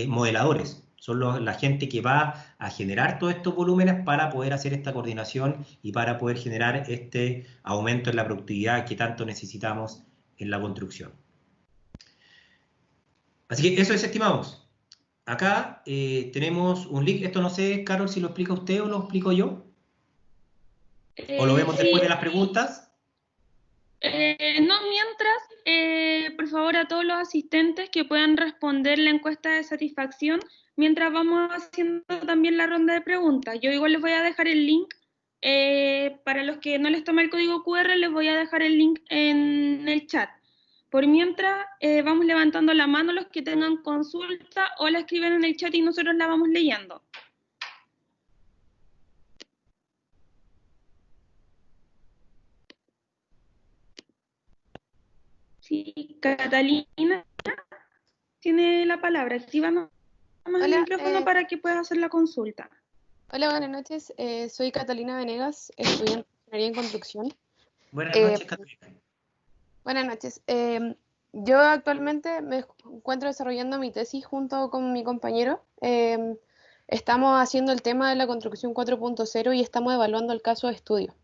modeladores. Son la gente que va a generar todos estos volúmenes para poder hacer esta coordinación y para poder generar este aumento en la productividad que tanto necesitamos en la construcción. Así que eso es, estimados. Acá tenemos un link. Esto no sé, Carol, si lo explica usted o lo explico yo. ¿O lo vemos después de las preguntas? No, mientras, por favor, a todos los asistentes que puedan responder la encuesta de satisfacción, mientras vamos haciendo también la ronda de preguntas. Yo igual les voy a dejar el link. Para los que no les tome el código QR, les voy a dejar el link en el chat. Por mientras, vamos levantando la mano los que tengan consulta o la escriben en el chat y nosotros la vamos leyendo. Sí, Catalina tiene la palabra. Actívanos el micrófono para que puedas hacer la consulta. Hola, buenas noches. Soy Catalina Venegas, estudiante de Ingeniería en Construcción. Buenas noches, Catalina. Buenas noches. Yo actualmente me encuentro desarrollando mi tesis junto con mi compañero. Estamos haciendo el tema de la construcción 4.0 y estamos evaluando el caso de estudio.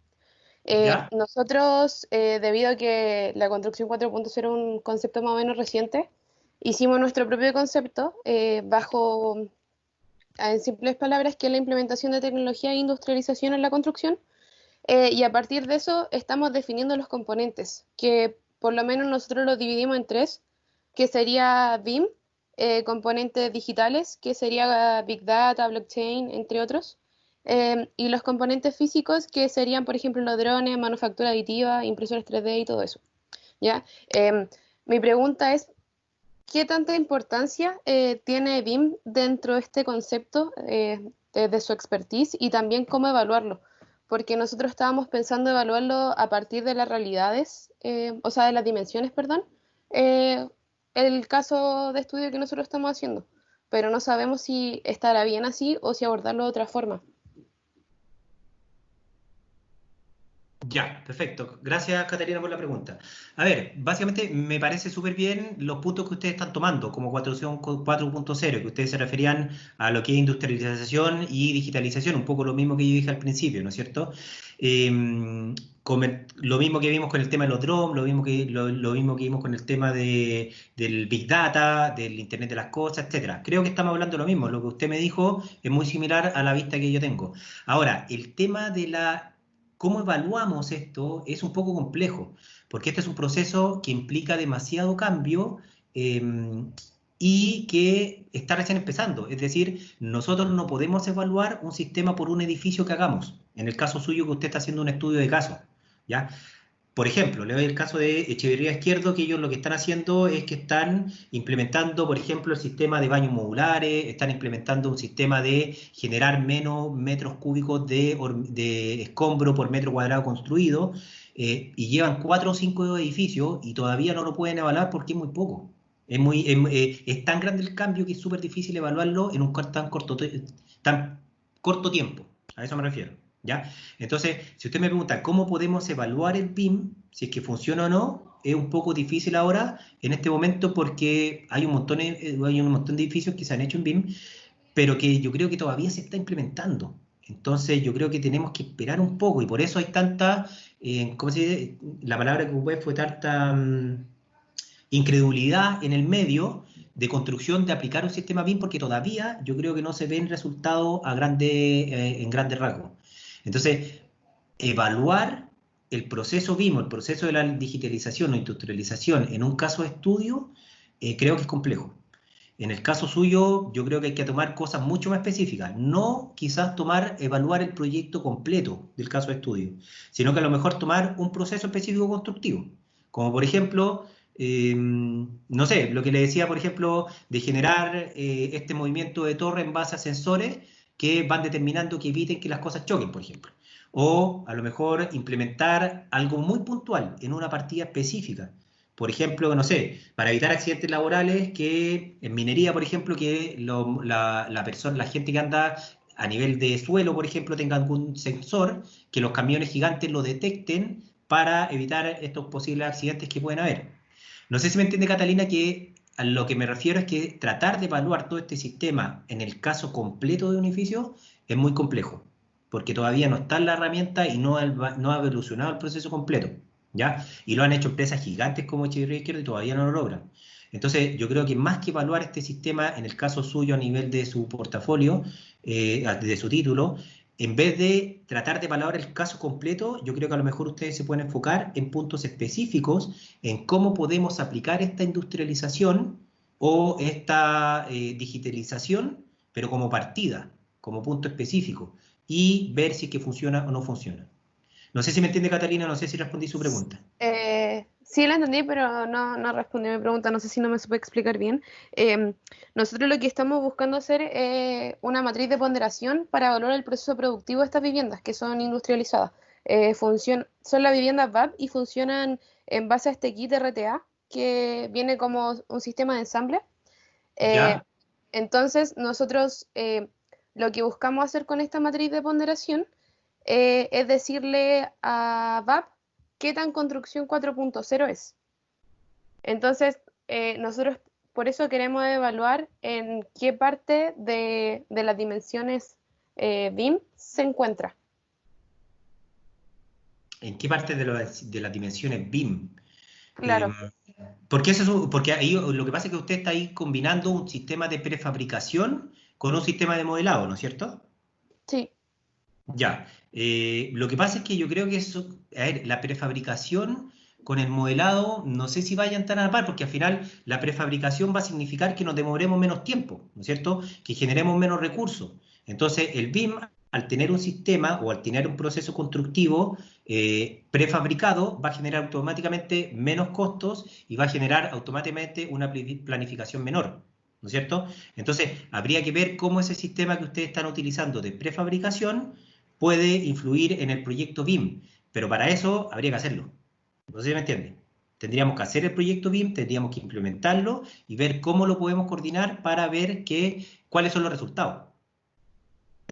Nosotros, debido a que la construcción 4.0 es un concepto más o menos reciente, hicimos nuestro propio concepto bajo, en simples palabras, que es la implementación de tecnología e industrialización en la construcción. Y a partir de eso estamos definiendo los componentes, que por lo menos nosotros los dividimos en tres, que sería BIM, componentes digitales, que sería Big Data, Blockchain, entre otros, y los componentes físicos, que serían, por ejemplo, los drones, manufactura aditiva, impresoras 3D y todo eso. ¿Ya? Mi pregunta es, ¿qué tanta importancia tiene BIM dentro de este concepto de su expertise y también cómo evaluarlo? Porque nosotros estábamos pensando evaluarlo a partir de las realidades, o sea, de las dimensiones, perdón, el caso de estudio que nosotros estamos haciendo, pero no sabemos si estará bien así o si abordarlo de otra forma. Ya, perfecto. Gracias, Catalina, por la pregunta. A ver, básicamente me parece súper bien los puntos que ustedes están tomando como 4.0, que ustedes se referían a lo que es industrialización y digitalización, un poco lo mismo que yo dije al principio, ¿no es cierto? lo mismo que vimos con el tema de los drones, lo mismo que vimos con el tema del Big Data, del Internet de las Cosas, etcétera. Creo que estamos hablando de lo mismo. Lo que usted me dijo es muy similar a la vista que yo tengo. Ahora, el tema de cómo evaluamos esto es un poco complejo, porque este es un proceso que implica demasiado cambio y que está recién empezando. Es decir, nosotros no podemos evaluar un sistema por un edificio que hagamos. En el caso suyo, que usted está haciendo un estudio de caso, ¿ya? Por ejemplo, le doy el caso de Echeverría Izquierdo, que ellos lo que están haciendo es que están implementando, por ejemplo, el sistema de baños modulares, están implementando un sistema de generar menos metros cúbicos de escombro por metro cuadrado construido, y llevan 4 o 5 edificios y todavía no lo pueden evaluar porque es muy poco. Es tan grande el cambio que es súper difícil evaluarlo en un tan corto tiempo. A eso me refiero, ¿ya? Entonces, si usted me pregunta cómo podemos evaluar el BIM, si es que funciona o no, es un poco difícil ahora, en este momento, porque hay un montón de edificios que se han hecho en BIM, pero que yo creo que todavía se está implementando. Entonces, yo creo que tenemos que esperar un poco, y por eso hay tanta, ¿cómo se dice? La palabra que ocupé fue tanta incredulidad en el medio de construcción de aplicar un sistema BIM, porque todavía yo creo que no se ven resultados en grandes rasgos. Entonces, evaluar el proceso BIM, el proceso de la digitalización o industrialización en un caso de estudio, creo que es complejo. En el caso suyo, yo creo que hay que tomar cosas mucho más específicas, no quizás evaluar el proyecto completo del caso de estudio, sino que a lo mejor tomar un proceso específico constructivo, como por ejemplo, no sé, lo que le decía, por ejemplo, de generar este movimiento de torre en base a sensores que van determinando que eviten que las cosas choquen, por ejemplo. O a lo mejor implementar algo muy puntual en una partida específica. Por ejemplo, no sé, para evitar accidentes laborales, que en minería, por ejemplo, que la gente que anda a nivel de suelo, por ejemplo, tenga algún sensor, que los camiones gigantes lo detecten para evitar estos posibles accidentes que pueden haber. No sé si me entiende, Catalina, que a lo que me refiero es que tratar de evaluar todo este sistema en el caso completo de un edificio es muy complejo, porque todavía no está en la herramienta y no ha evolucionado el proceso completo, ¿ya? Y lo han hecho empresas gigantes como Echeverría Izquierdo y todavía no lo logran. Entonces, yo creo que más que evaluar este sistema, en el caso suyo a nivel de su portafolio, de su título, en vez de tratar de evaluar el caso completo, yo creo que a lo mejor ustedes se pueden enfocar en puntos específicos, en cómo podemos aplicar esta industrialización o esta digitalización, pero como partida, como punto específico, y ver si es que funciona o no funciona. No sé si me entiende, Catalina, no sé si respondí su pregunta. Sí, la entendí, pero no respondí a mi pregunta, no sé si no me supe explicar bien. Nosotros lo que estamos buscando hacer es una matriz de ponderación para evaluar el proceso productivo de estas viviendas que son industrializadas. Son las viviendas VAP y funcionan en base a este kit RTA, que viene como un sistema de ensamble. ¿Ya? Entonces, nosotros lo que buscamos hacer con esta matriz de ponderación es decirle a VAP qué tan construcción 4.0 es. Entonces, nosotros por eso queremos evaluar en qué parte de las dimensiones BIM se encuentra. ¿En qué parte de las dimensiones BIM? Claro. Porque ahí lo que pasa es que usted está ahí combinando un sistema de prefabricación con un sistema de modelado, ¿no es cierto? Sí. Ya. Lo que pasa es que yo creo que la prefabricación con el modelado, no sé si vayan tan a la par, porque al final la prefabricación va a significar que nos demoremos menos tiempo, ¿no es cierto? Que generemos menos recursos. Entonces, el BIM, al tener un sistema o al tener un proceso constructivo prefabricado, va a generar automáticamente menos costos y va a generar automáticamente una planificación menor, ¿no es cierto? Entonces, habría que ver cómo ese sistema que ustedes están utilizando de prefabricación puede influir en el proyecto BIM, pero para eso habría que hacerlo. No sé si me entiende. Tendríamos que hacer el proyecto BIM, tendríamos que implementarlo y ver cómo lo podemos coordinar para ver cuáles son los resultados.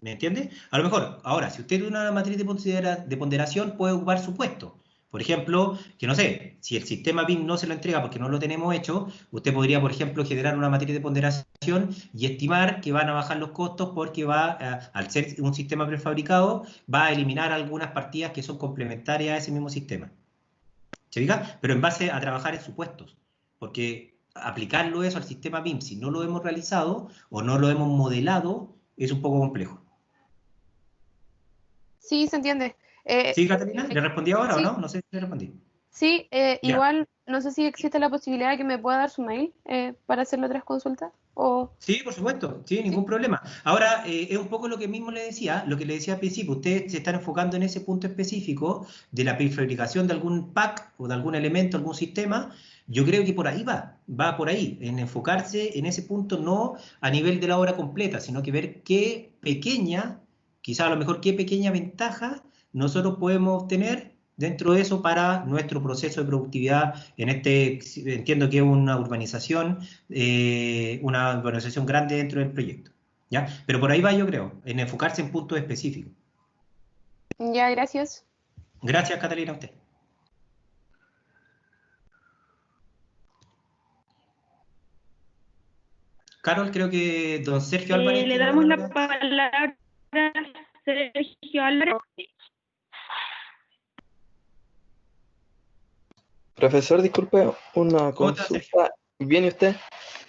¿Me entiende? A lo mejor, ahora, si usted tiene una matriz de ponderación, puede ocupar su puesto, Por ejemplo, que no sé, si el sistema BIM no se lo entrega porque no lo tenemos hecho, usted podría, por ejemplo, generar una matriz de ponderación y estimar que van a bajar los costos porque al ser un sistema prefabricado, va a eliminar algunas partidas que son complementarias a ese mismo sistema. ¿Se fija? Pero en base a trabajar en supuestos. Porque aplicarlo eso al sistema BIM, si no lo hemos realizado o no lo hemos modelado, es un poco complejo. Sí, se entiende. ¿Sí, Catalina? ¿Le respondí ahora o Sí, no? No sé si le respondí. sí, Ya. igual no sé si existe la posibilidad de que me pueda dar su mail para hacerle otras consultas. O... Sí, por supuesto, sí, Sí, ningún problema. Ahora, es un poco lo que mismo le decía, lo que le decía al principio, ustedes se están enfocando en ese punto específico de la prefabricación de algún pack o de algún elemento, algún sistema. Yo creo que por ahí va por ahí, en enfocarse en ese punto no a nivel de la obra completa, sino que ver qué pequeña, quizá a lo mejor qué pequeña ventaja nosotros podemos obtener dentro de eso para nuestro proceso de productividad en entiendo que es una urbanización grande dentro del proyecto, ¿ya? Pero por ahí va yo creo, en enfocarse en puntos específicos. ya, gracias. Gracias, Catalina, a usted. Carol, creo que don Sergio Álvarez Le tiene la damos la palabra. palabra a Sergio Álvarez. Profesor, disculpe, una ¿Cómo está, Sergio? consulta. ¿Viene usted?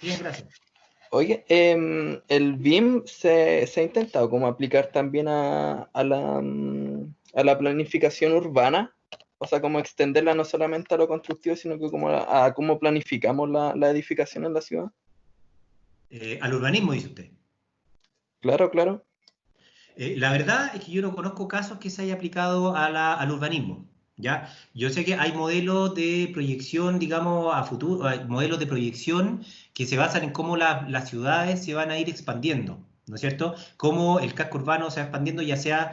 Bien, gracias. Oye, el BIM se ha intentado como aplicar también a la planificación urbana, o sea, como extenderla no solamente a lo constructivo, sino que como a cómo planificamos la edificación en la ciudad. Al urbanismo, dice usted. Claro, claro. La verdad es que yo no conozco casos que se haya aplicado al urbanismo, ¿ya? Yo sé que hay modelos de proyección, digamos, a futuro, hay modelos de proyección que se basan en cómo las ciudades se van a ir expandiendo, ¿no es cierto? Cómo el casco urbano se va expandiendo, ya sea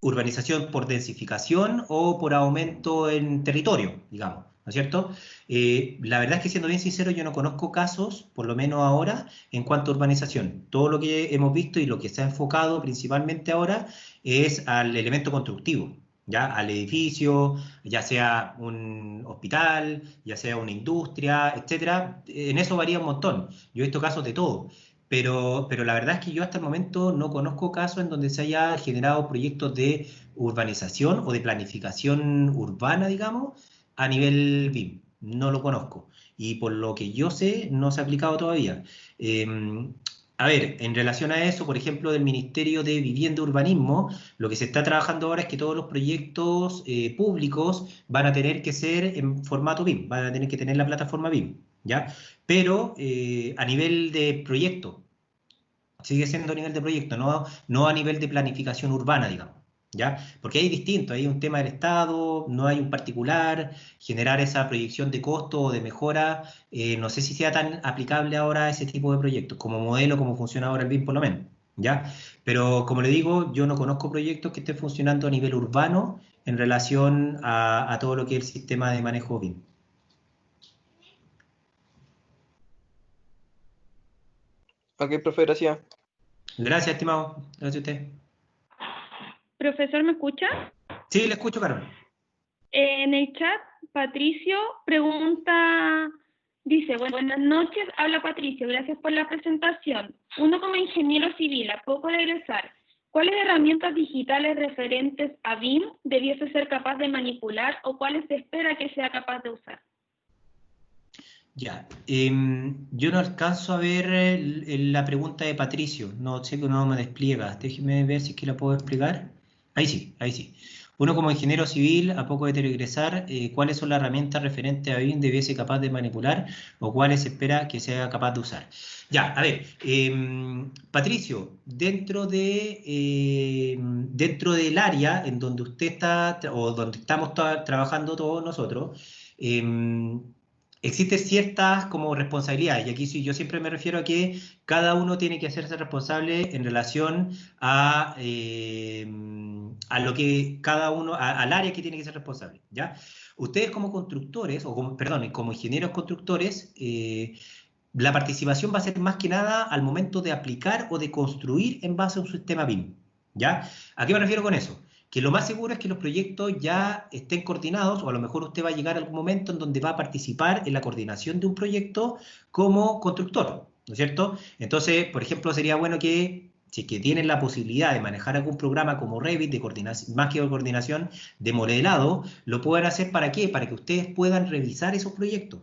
urbanización por densificación o por aumento en territorio, digamos, ¿no es cierto? La verdad es que siendo bien sincero, yo no conozco casos, por lo menos ahora, en cuanto a urbanización. Todo lo que hemos visto y lo que se ha enfocado principalmente ahora es al elemento constructivo, ¿ya? Al edificio, ya sea un hospital, ya sea una industria, etcétera. En eso varía un montón. Yo he visto casos de todo. Pero la verdad es que yo hasta el momento no conozco casos en donde se haya generado proyectos de urbanización o de planificación urbana, digamos, a nivel BIM. No lo conozco. Y por lo que yo sé, no se ha aplicado todavía. Eh, a ver, en relación a eso, por ejemplo, del Ministerio de Vivienda y Urbanismo, lo que se está trabajando ahora es que todos los proyectos públicos van a tener que ser en formato BIM, van a tener que tener la plataforma BIM, ¿ya? Pero a nivel de proyecto, sigue siendo a nivel de proyecto, no a nivel de planificación urbana, digamos, ¿ya? Porque hay distinto, hay un tema del Estado, no hay un particular, generar esa proyección de costo o de mejora, no sé si sea tan aplicable ahora a ese tipo de proyectos, como modelo, como funciona ahora el BIM por lo menos, ¿ya? Pero como le digo, yo no conozco proyectos que estén funcionando a nivel urbano en relación a todo lo que es el sistema de manejo BIM. Ok, profe, gracias. Gracias, estimado. Gracias a usted. Profesor, ¿me escucha? Sí, le escucho, Carol. En el chat, Patricio pregunta, dice, buenas noches, habla Patricio, gracias por la presentación. Uno como ingeniero civil, a poco de egresar, ¿cuáles herramientas digitales referentes a BIM debiese ser capaz de manipular o cuáles se espera que sea capaz de usar? Ya, yo no alcanzo a ver la pregunta de Patricio, no sé que no me despliega, déjeme ver si es que la puedo explicar. Ahí sí, ahí sí. Uno como ingeniero civil, a poco de egresar, ¿cuáles son las herramientas referentes a BIM debiese capaz de manipular o cuáles se espera que sea capaz de usar? Ya, a ver, Patricio, dentro del área en donde usted está o donde estamos trabajando todos nosotros, existen ciertas como responsabilidades, y aquí sí, yo siempre me refiero a que cada uno tiene que hacerse responsable en relación a lo que cada uno, al área que tiene que ser responsable, ¿ya? Ustedes como constructores, perdón, como ingenieros constructores, la participación va a ser más que nada al momento de aplicar o de construir en base a un sistema BIM, ¿ya? ¿A qué me refiero con eso? que lo más seguro es que los proyectos ya estén coordinados, o a lo mejor usted va a llegar a algún momento en donde va a participar en la coordinación de un proyecto como constructor, ¿no es cierto? Entonces, por ejemplo, sería bueno que, si es que tienen la posibilidad de manejar algún programa como Revit, de coordinación, más que de coordinación, de modelado, lo puedan hacer. ¿Para qué? Para que ustedes puedan revisar esos proyectos.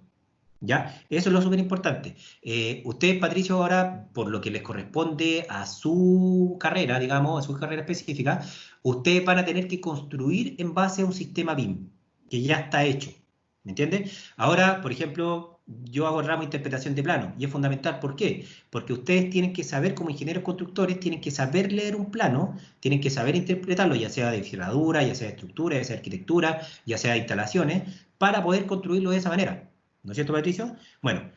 ¿Ya? Eso es lo súper importante. Ustedes, Patricio, ahora, por lo que les corresponde a su carrera, digamos, a su carrera específica, ustedes van a tener que construir en base a un sistema BIM, que ya está hecho. ¿Me entiendes? Ahora, por ejemplo, yo hago el ramo de interpretación de plano, y es fundamental. ¿Por qué? Porque ustedes tienen que saber, como ingenieros constructores, tienen que saber leer un plano, tienen que saber interpretarlo, ya sea de ferradura, ya sea de estructura, ya sea de arquitectura, ya sea de instalaciones, para poder construirlo de esa manera. ¿No es cierto, Patricio? Bueno,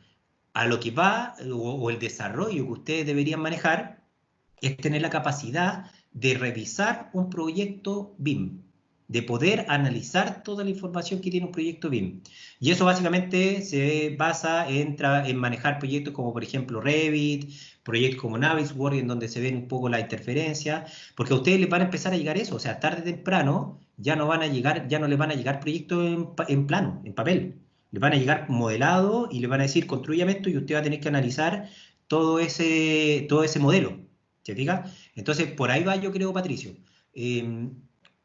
a lo que va, o el desarrollo que ustedes deberían manejar, es tener la capacidad de revisar un proyecto BIM, de poder analizar toda la información que tiene un proyecto BIM. Y eso básicamente se basa en manejar proyectos como, por ejemplo, Revit, proyectos como Navisworks, en donde se ven un poco la interferencia, porque a ustedes les van a empezar a llegar eso, o sea, tarde o temprano ya no les van a llegar proyectos en plano, en papel. Le van a llegar modelado y le van a decir, construyame esto, y usted va a tener que analizar todo ese modelo. ¿Se fija? Entonces, por ahí va, yo creo, Patricio.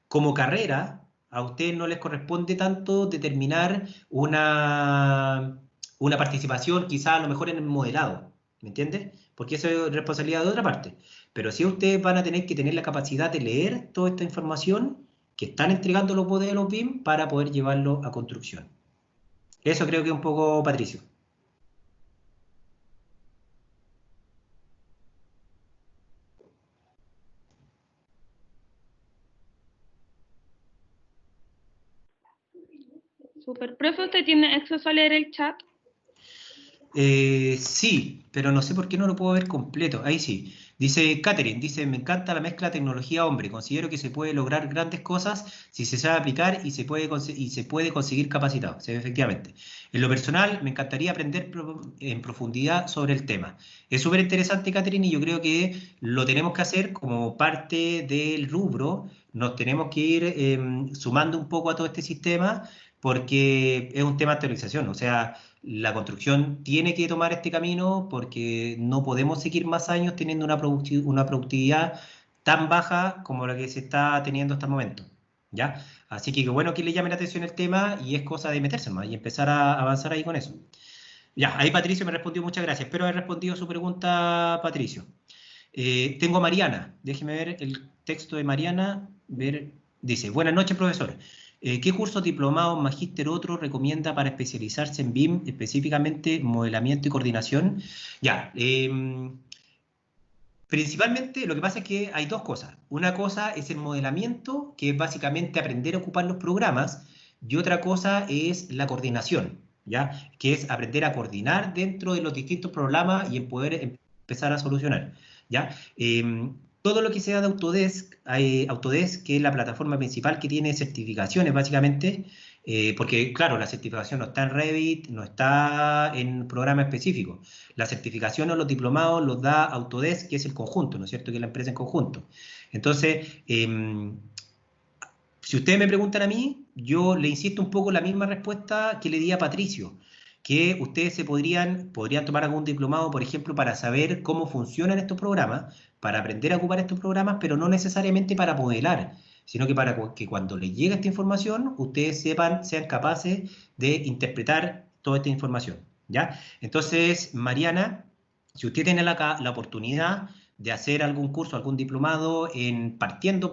Como carrera, a ustedes no les corresponde tanto determinar una participación, quizás a lo mejor en el modelado. ¿Me entiendes? Porque eso es responsabilidad de otra parte. Pero sí, ustedes van a tener que tener la capacidad de leer toda esta información que están entregando los modelos BIM para poder llevarlo a construcción. Eso creo que un poco, Patricio. Super. Profe, ¿usted tiene acceso a leer el chat? Sí, pero no sé por qué no lo puedo ver completo. Ahí sí. Dice Catherine, me encanta la mezcla tecnología-hombre. Considero que se puede lograr grandes cosas si se sabe aplicar y se puede conseguir capacitado. Sí, efectivamente. En lo personal, me encantaría aprender en profundidad sobre el tema. Es súper interesante, Catherine, y yo creo que lo tenemos que hacer como parte del rubro. Nos tenemos que ir sumando un poco a todo este sistema, porque es un tema de actualización. O sea, la construcción tiene que tomar este camino, porque no podemos seguir más años teniendo una productividad tan baja como la que se está teniendo hasta el momento. ¿Ya? Así que bueno que le llame la atención el tema, y es cosa de meterse más y empezar a avanzar ahí con eso. Ya, ahí Patricio me respondió, muchas gracias. Espero haber respondido su pregunta, Patricio. Tengo a Mariana, déjeme ver el texto de Mariana. Dice, buenas noches, profesor. ¿Qué curso diplomado, magíster, otro recomienda para especializarse en BIM, específicamente modelamiento y coordinación? Ya, principalmente lo que pasa es que hay dos cosas. Una cosa es el modelamiento, que es básicamente aprender a ocupar los programas, y otra cosa es la coordinación, ¿ya? Que es aprender a coordinar dentro de los distintos programas y en poder empezar a solucionar, ¿ya? Todo lo que sea de Autodesk, que es la plataforma principal que tiene certificaciones, básicamente, porque, claro, la certificación no está en Revit, no está en programa específico. La certificación o los diplomados los da Autodesk, que es el conjunto, ¿no es cierto?, que es la empresa en conjunto. Entonces, si ustedes me preguntan a mí, yo le insisto un poco la misma respuesta que le di a Patricio, que ustedes podrían tomar algún diplomado, por ejemplo, para saber cómo funcionan estos programas, para aprender a ocupar estos programas, pero no necesariamente para modelar, sino que para que cuando les llegue esta información, ustedes sean capaces de interpretar toda esta información, ¿ya? Entonces, Mariana, si usted tiene la oportunidad de hacer algún curso, algún diplomado partiendo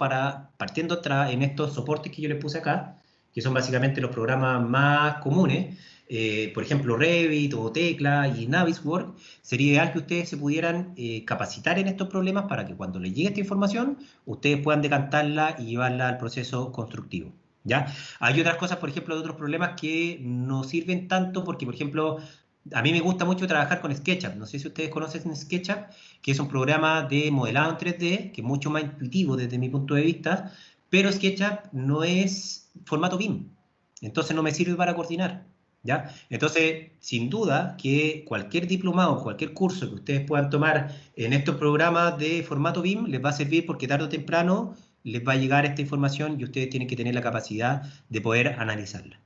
en estos soportes que yo les puse acá, que son básicamente los programas más comunes, por ejemplo, Revit o Tecla y Navisworks, sería ideal que ustedes se pudieran capacitar en estos problemas para que cuando les llegue esta información, ustedes puedan decantarla y llevarla al proceso constructivo, ¿ya? Hay otras cosas, por ejemplo, de otros problemas que no sirven tanto porque, por ejemplo, a mí me gusta mucho trabajar con SketchUp. No sé si ustedes conocen SketchUp, que es un programa de modelado en 3D, que es mucho más intuitivo desde mi punto de vista, pero SketchUp no es formato BIM, entonces no me sirve para coordinar, ¿ya? Entonces, sin duda que cualquier diplomado, cualquier curso que ustedes puedan tomar en estos programas de formato BIM les va a servir, porque tarde o temprano les va a llegar esta información y ustedes tienen que tener la capacidad de poder analizarla.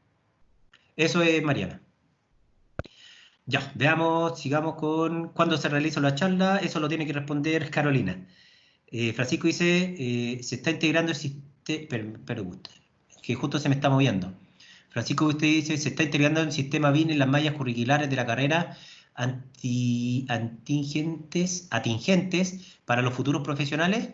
Eso es, Mariana. Ya, veamos, sigamos con cuándo se realiza la charla. Eso lo tiene que responder Carolina. Francisco dice, se está integrando el sistema, perdón, que justo se me está moviendo. Francisco, usted dice, se está integrando el sistema BIM en las mallas curriculares de la carrera atingentes para los futuros profesionales.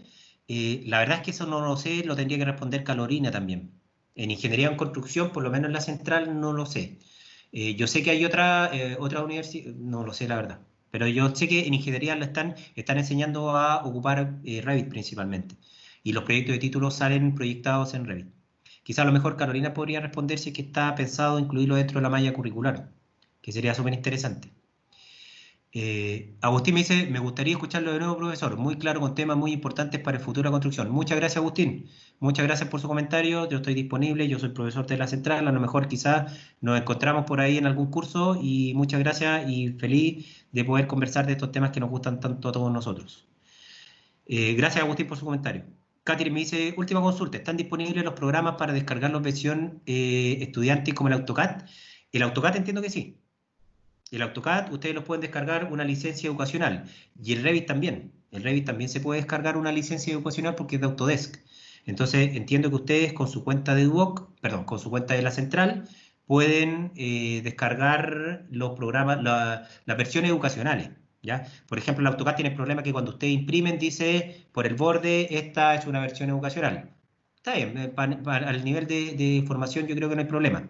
La verdad es que eso no lo sé, lo tendría que responder Carolina también. En ingeniería en construcción, por lo menos en la central, no lo sé. Yo sé que hay otra universidad, no lo sé la verdad, pero yo sé que en ingeniería lo están enseñando a ocupar Revit principalmente, y los proyectos de título salen proyectados en Revit. Quizá a lo mejor Carolina podría responder si es que está pensado incluirlo dentro de la malla curricular, que sería súper interesante. Agustín me dice, me gustaría escucharlo de nuevo, profesor, muy claro con temas muy importantes para el futuro de construcción. Muchas gracias, Agustín, muchas gracias por su comentario, yo estoy disponible, yo soy profesor de la central, a lo mejor quizás nos encontramos por ahí en algún curso, y muchas gracias y feliz de poder conversar de estos temas que nos gustan tanto a todos nosotros. Gracias, Agustín, por su comentario. Catherine me dice, última consulta, ¿están disponibles los programas para descargar la versión estudiante como el AutoCAD? El AutoCAD entiendo que sí. El AutoCAD ustedes los pueden descargar una licencia educacional, y el Revit también. El Revit también se puede descargar una licencia educacional porque es de Autodesk. Entonces entiendo que ustedes con su cuenta de Duoc, perdón, con su cuenta de la central, pueden descargar los programas, las versiones educacionales, ¿ya? Por ejemplo, el AutoCAD tiene el problema que cuando ustedes imprimen dice por el borde, esta es una versión educacional. Está bien, al nivel de formación yo creo que no hay problema.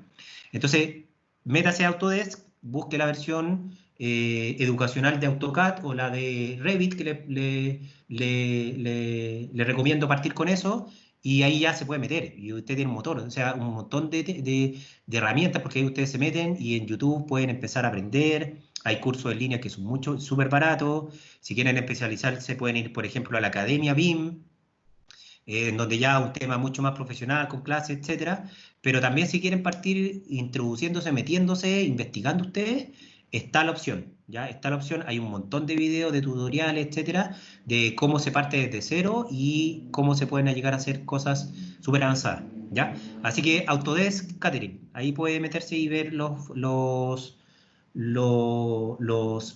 Entonces, métase a Autodesk, busque la versión educacional de AutoCAD o la de Revit, que le recomiendo partir con eso, y ahí ya se puede meter, y usted tiene un motor, o sea, un montón de herramientas, porque ahí ustedes se meten y en YouTube pueden empezar a aprender. Hay cursos en línea que son súper baratos. Si quieren especializarse pueden ir, por ejemplo, a la Academia BIM, en donde ya un tema mucho más profesional, con clases, etcétera. Pero también si quieren partir introduciéndose, metiéndose, investigando ustedes, está la opción, ¿ya? Está la opción, hay un montón de videos, de tutoriales, etcétera, de cómo se parte desde cero y cómo se pueden llegar a hacer cosas súper avanzadas, ¿ya? Así que Autodesk, Catherine, ahí puede meterse y ver los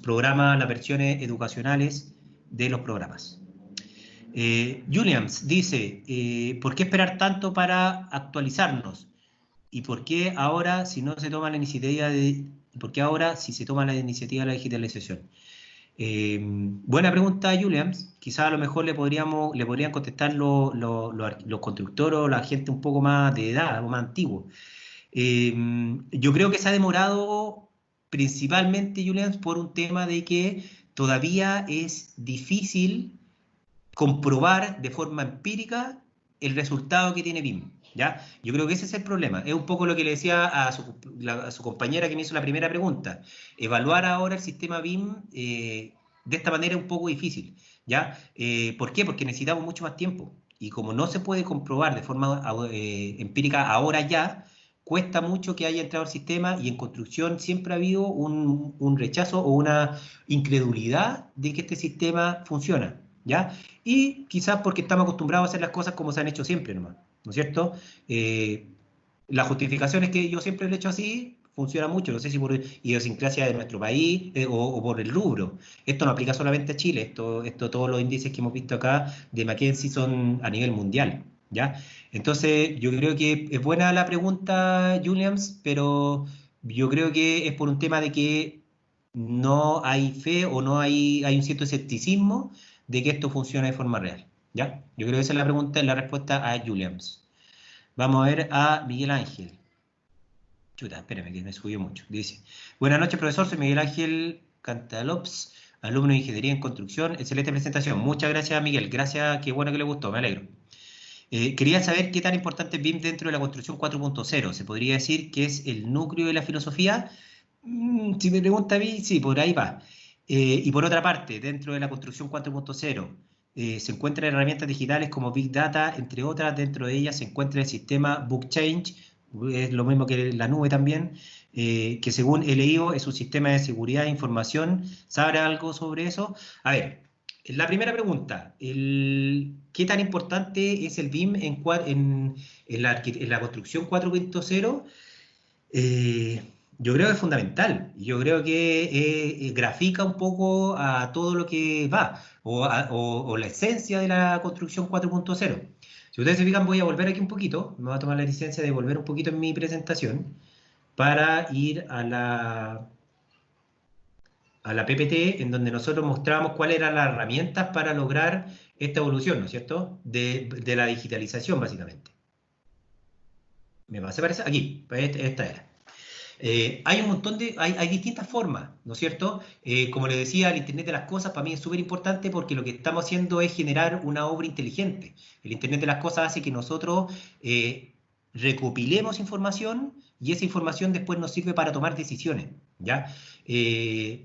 programas, las versiones educacionales de los programas. Williams dice, ¿por qué esperar tanto para actualizarnos? ¿Y por qué ahora si no se toma la iniciativa por qué ahora si se toma la iniciativa de la digitalización? Buena pregunta, Williams. Quizás a lo mejor le podrían contestar los constructores o la gente un poco más de edad, o más antiguo. Yo creo que se ha demorado principalmente, Williams, por un tema de que todavía es difícil comprobar de forma empírica el resultado que tiene BIM, ¿ya? Yo creo que ese es el problema. Es un poco lo que le decía a su compañera que me hizo la primera pregunta. Evaluar ahora el sistema BIM de esta manera es un poco difícil, ¿ya? ¿Por qué? Porque necesitamos mucho más tiempo. Y como no se puede comprobar de forma empírica ahora ya, cuesta mucho que haya entrado al sistema, y en construcción siempre ha habido un rechazo o una incredulidad de que este sistema funciona, ¿ya? Y quizás porque estamos acostumbrados a hacer las cosas como se han hecho siempre nomás, ¿no es cierto? La justificación es que yo siempre lo he hecho así, funciona mucho, no sé si por idiosincrasia de nuestro país o por el rubro. Esto no aplica solamente a Chile, esto todos los índices que hemos visto acá de McKinsey son a nivel mundial, ¿ya? Entonces, yo creo que es buena la pregunta, Williams, pero yo creo que es por un tema de que no hay fe o no hay un cierto escepticismo de que esto funcione de forma real, ¿ya? Yo creo que esa es la pregunta, la respuesta a Williams. Vamos a ver a Miguel Ángel. Chuta, espérame que me subió mucho. Dice, buenas noches, profesor, soy Miguel Ángel Cantalops, alumno de Ingeniería en Construcción. Excelente presentación. Muchas gracias, Miguel. Gracias, qué bueno que le gustó, me alegro. Quería saber qué tan importante es BIM dentro de la construcción 4.0. ¿Se podría decir que es el núcleo de la filosofía? Si me pregunta a mí, sí, por ahí va. Y por otra parte, dentro de la construcción 4.0 se encuentran herramientas digitales como Big Data, entre otras. Dentro de ellas se encuentra el sistema BookChange, es lo mismo que la nube también, que según he leído es un sistema de seguridad de información. ¿Sabe algo sobre eso? A ver, La primera pregunta, ¿qué tan importante es el BIM en la construcción 4.0? Yo creo que es fundamental. Yo creo que grafica un poco a todo lo que va, o la esencia de la construcción 4.0. Si ustedes se fijan, voy a volver aquí un poquito, me voy a tomar la licencia de volver un poquito en mi presentación para ir a la PPT, en donde nosotros mostramos cuáles eran las herramientas para lograr esta evolución, ¿no es cierto?, de la digitalización, básicamente. Me va a aparecer aquí, esta era. Hay un montón hay distintas formas, ¿no es cierto? Como les decía, el Internet de las Cosas para mí es súper importante porque lo que estamos haciendo es generar una obra inteligente. El Internet de las Cosas hace que nosotros recopilemos información y esa información después nos sirve para tomar decisiones, ¿ya?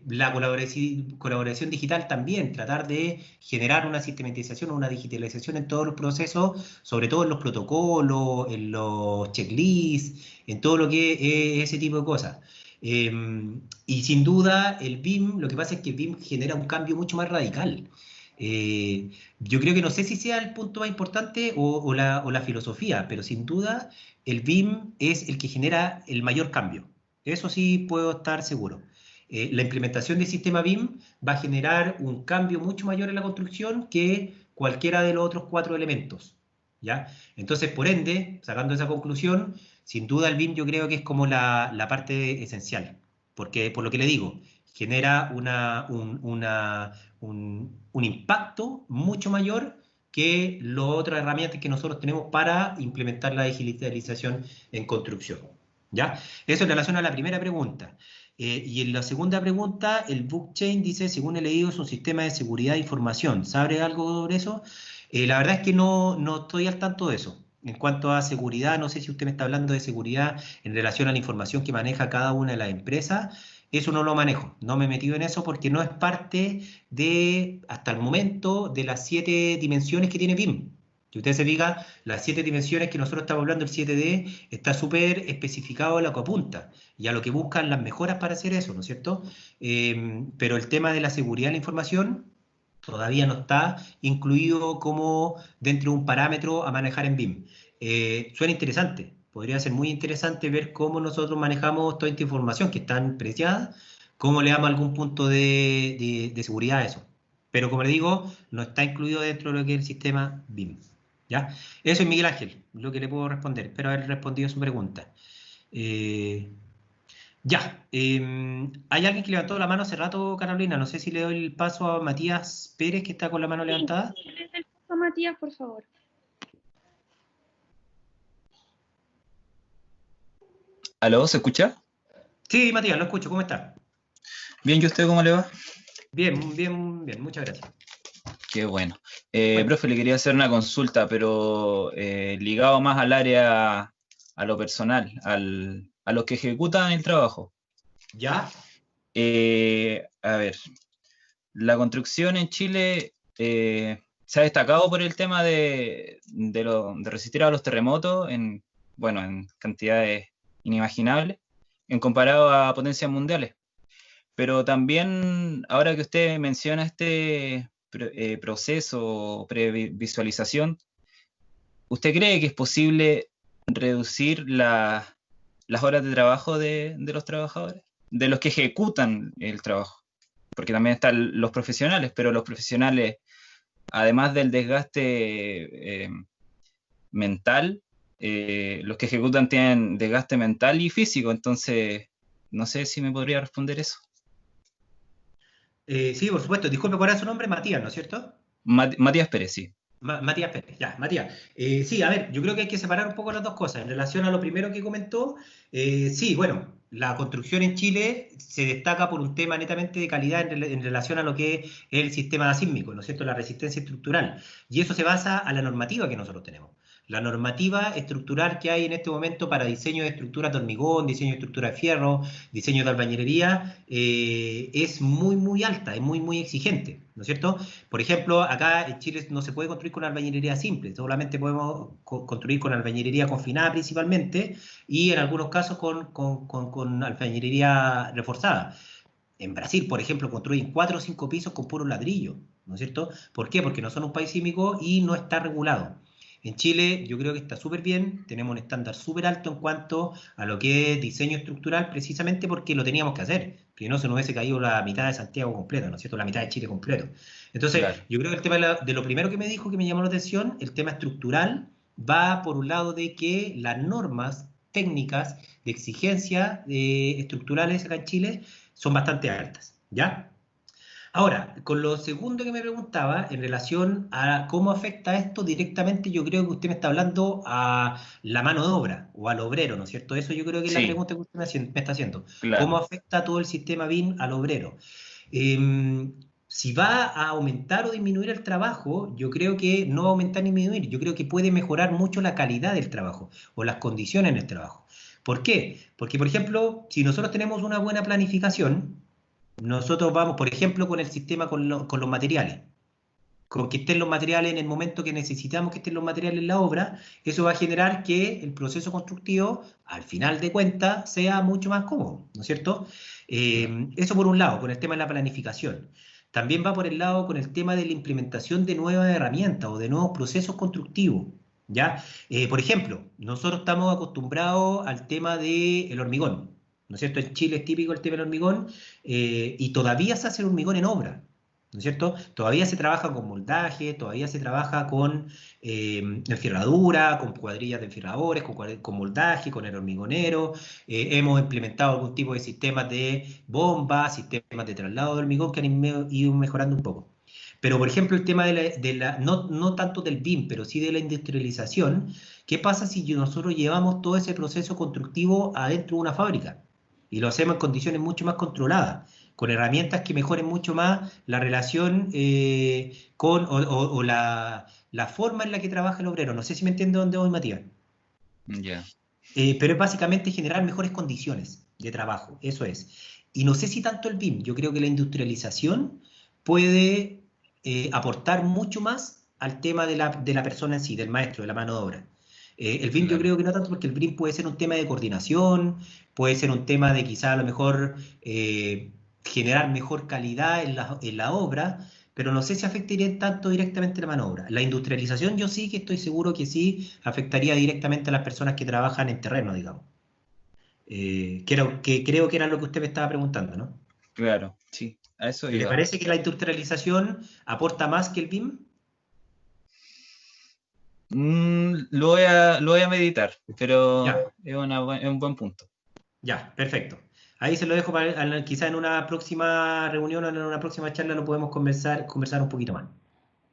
La colaboración digital también, tratar de generar una sistematización o una digitalización en todos los procesos, sobre todo en los protocolos, en los checklists, en todo lo que es ese tipo de cosas. Y sin duda el BIM, lo que pasa es que el BIM genera un cambio mucho más radical. Yo creo que no sé si sea el punto más importante o la filosofía, pero sin duda el BIM es el que genera el mayor cambio. Eso sí puedo estar seguro. La implementación del sistema BIM va a generar un cambio mucho mayor en la construcción que cualquiera de los otros 4 elementos, ¿ya? Entonces, por ende, sacando esa conclusión, sin duda el BIM yo creo que es como la parte esencial, porque por lo que le digo, genera un impacto mucho mayor que las otras herramientas que nosotros tenemos para implementar la digitalización en construcción, ¿ya? Eso en relación a la primera pregunta. Y en la segunda pregunta, el blockchain dice, según he leído, es un sistema de seguridad de información. ¿Sabe algo sobre eso? La verdad es que no estoy al tanto de eso. En cuanto a seguridad, no sé si usted me está hablando de seguridad en relación a la información que maneja cada una de las empresas. Eso no lo manejo, no me he metido en eso porque no es parte de, hasta el momento, de las 7 dimensiones que tiene BIM. Si usted se fija, las 7 dimensiones que nosotros estamos hablando, el 7D, está súper especificado en lo que apunta y a lo que buscan las mejoras para hacer eso, ¿no es cierto? Pero el tema de la seguridad de la información todavía no está incluido como dentro de un parámetro a manejar en BIM. Suena interesante, podría ser muy interesante ver cómo nosotros manejamos toda esta información que es tan preciada, cómo le damos algún punto de seguridad a eso. Pero como le digo, no está incluido dentro de lo que es el sistema BIM. ¿Ya? Eso es Miguel Ángel, lo que le puedo responder. Espero haber respondido a su pregunta. Hay alguien que levantó la mano hace rato, Carolina. No sé si le doy el paso a Matías Pérez, que está con la mano levantada. Sí, le doy el paso a Matías, por favor. ¿Aló? ¿Se escucha? Sí, Matías, lo escucho. ¿Cómo está? Bien, ¿y usted cómo le va? Bien, bien, bien. Muchas gracias. Qué bueno. Profe, le quería hacer una consulta, pero ligado más al área, a lo personal, a los que ejecutan el trabajo. ¿Ya? A ver, la construcción en Chile se ha destacado por el tema de resistir a los terremotos en cantidades inimaginables, en comparado a potencias mundiales. Pero también, ahora que usted menciona este proceso, previsualización, ¿usted cree que es posible reducir las horas de trabajo de los trabajadores? De los que ejecutan el trabajo. Porque también están los profesionales, pero los profesionales, además del desgaste mental, los que ejecutan tienen desgaste mental y físico, entonces no sé si me podría responder eso. Sí, por supuesto. Disculpe, ¿cuál era su nombre? Matías, ¿no es cierto? Matías Pérez, sí. Matías Pérez, ya, Matías. Sí, a ver, yo creo que hay que separar un poco las dos cosas. En relación a lo primero que comentó, sí, bueno, la construcción en Chile se destaca por un tema netamente de calidad en relación a lo que es el sistema sísmico, ¿no es cierto?, la resistencia estructural. Y eso se basa a la normativa que nosotros tenemos. La normativa estructural que hay en este momento para diseño de estructuras de hormigón, diseño de estructura de fierro, diseño de albañilería, es muy, muy alta, es muy, muy exigente, ¿no es cierto? Por ejemplo, acá en Chile no se puede construir con albañilería simple, solamente podemos construir con albañilería confinada principalmente y en algunos casos con albañilería reforzada. En Brasil, por ejemplo, construyen 4 o 5 pisos con puro ladrillo. ¿no es cierto? ¿Por qué? Porque no son un país sísmico y no está regulado. En Chile yo creo que está súper bien, tenemos un estándar súper alto en cuanto a lo que es diseño estructural, precisamente porque lo teníamos que hacer, porque no se nos hubiese caído la mitad de Santiago completo, ¿no es cierto? La mitad de Chile completo. Entonces, Claro. yo creo que el tema de lo primero que me dijo que me llamó la atención, el tema estructural, va por un lado de que las normas técnicas de exigencia estructurales acá en Chile son bastante altas, ¿ya? Ahora, con lo segundo que me preguntaba, en relación a cómo afecta esto directamente, yo creo que usted me está hablando a la mano de obra o al obrero, ¿no es cierto? Eso yo creo que es la Sí, pregunta que usted me está haciendo. claro. ¿Cómo afecta todo el sistema BIM al obrero? Si va a aumentar o disminuir el trabajo, yo creo que no va a aumentar ni disminuir, yo creo que puede mejorar mucho la calidad del trabajo o las condiciones en el trabajo. ¿Por qué? Porque, por ejemplo, si nosotros tenemos una buena planificación, nosotros vamos, por ejemplo, con el sistema con los materiales, con que estén los materiales en el momento que necesitamos que estén los materiales en la obra, eso va a generar que el proceso constructivo, al final de cuentas, sea mucho más cómodo, ¿no es cierto? Eso por un lado, con el tema de la planificación. También va por el lado con el tema de la implementación de nuevas herramientas o de nuevos procesos constructivos, ¿ya? Por ejemplo, nosotros estamos acostumbrados al tema del hormigón, ¿no es cierto? En Chile es típico el tema del hormigón y todavía se hace el hormigón en obra, ¿no es cierto? Todavía se trabaja con moldaje, todavía se trabaja con enferradura, con cuadrillas de enferradores, con moldaje, con el hormigonero. Hemos implementado algún tipo de sistemas de bombas, sistemas de traslado de hormigón que han ido mejorando un poco. Pero, por ejemplo, el tema no tanto del BIM, pero sí de la industrialización, ¿qué pasa si nosotros llevamos todo ese proceso constructivo adentro de una fábrica? Y lo hacemos en condiciones mucho más controladas, con herramientas que mejoren mucho más la relación o la forma en la que trabaja el obrero. No sé si me entiende dónde voy, Matías. Ya. Pero es básicamente generar mejores condiciones de trabajo, eso es. Y no sé si tanto el BIM, yo creo que la industrialización puede aportar mucho más al tema de la persona en sí, del maestro, de la mano de obra. El BIM yo Claro. creo que no tanto, porque el BIM puede ser un tema de coordinación, puede ser un tema de quizá a lo mejor generar mejor calidad en la obra, pero no sé si afectaría tanto directamente la mano de obra. La industrialización yo sí que estoy seguro que sí afectaría directamente a las personas que trabajan en terreno, digamos. Que creo que era lo que usted me estaba preguntando, ¿no? Claro, sí, a eso ¿Le iba. parece que la industrialización aporta más que el BIM? Lo voy a meditar, pero Ya, es un buen punto. ya, perfecto. Ahí se lo dejo para quizá en una próxima reunión o en una próxima charla lo podemos conversar un poquito más.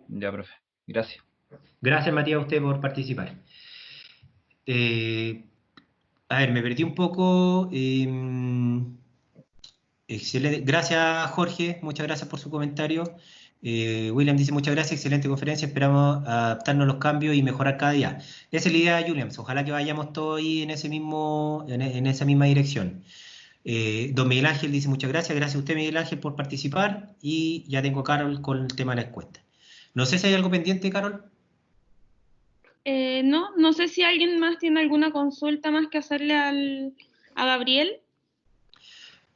Ya, profe. Gracias. Gracias, Matías, a usted por participar. Eh, a ver, me perdí un poco. Excelente. Gracias, Jorge. Muchas gracias por su comentario. William dice muchas gracias, excelente conferencia. Esperamos adaptarnos a los cambios y mejorar cada día. Esa es la idea, Williams. Ojalá que vayamos todos ahí en esa misma dirección. Don Miguel Ángel dice muchas gracias. Gracias a usted, Miguel Ángel, por participar. Y ya tengo a Carol con el tema de la encuesta. No sé si hay algo pendiente, Carol. No sé si alguien más tiene alguna consulta más que hacerle a Gabriel.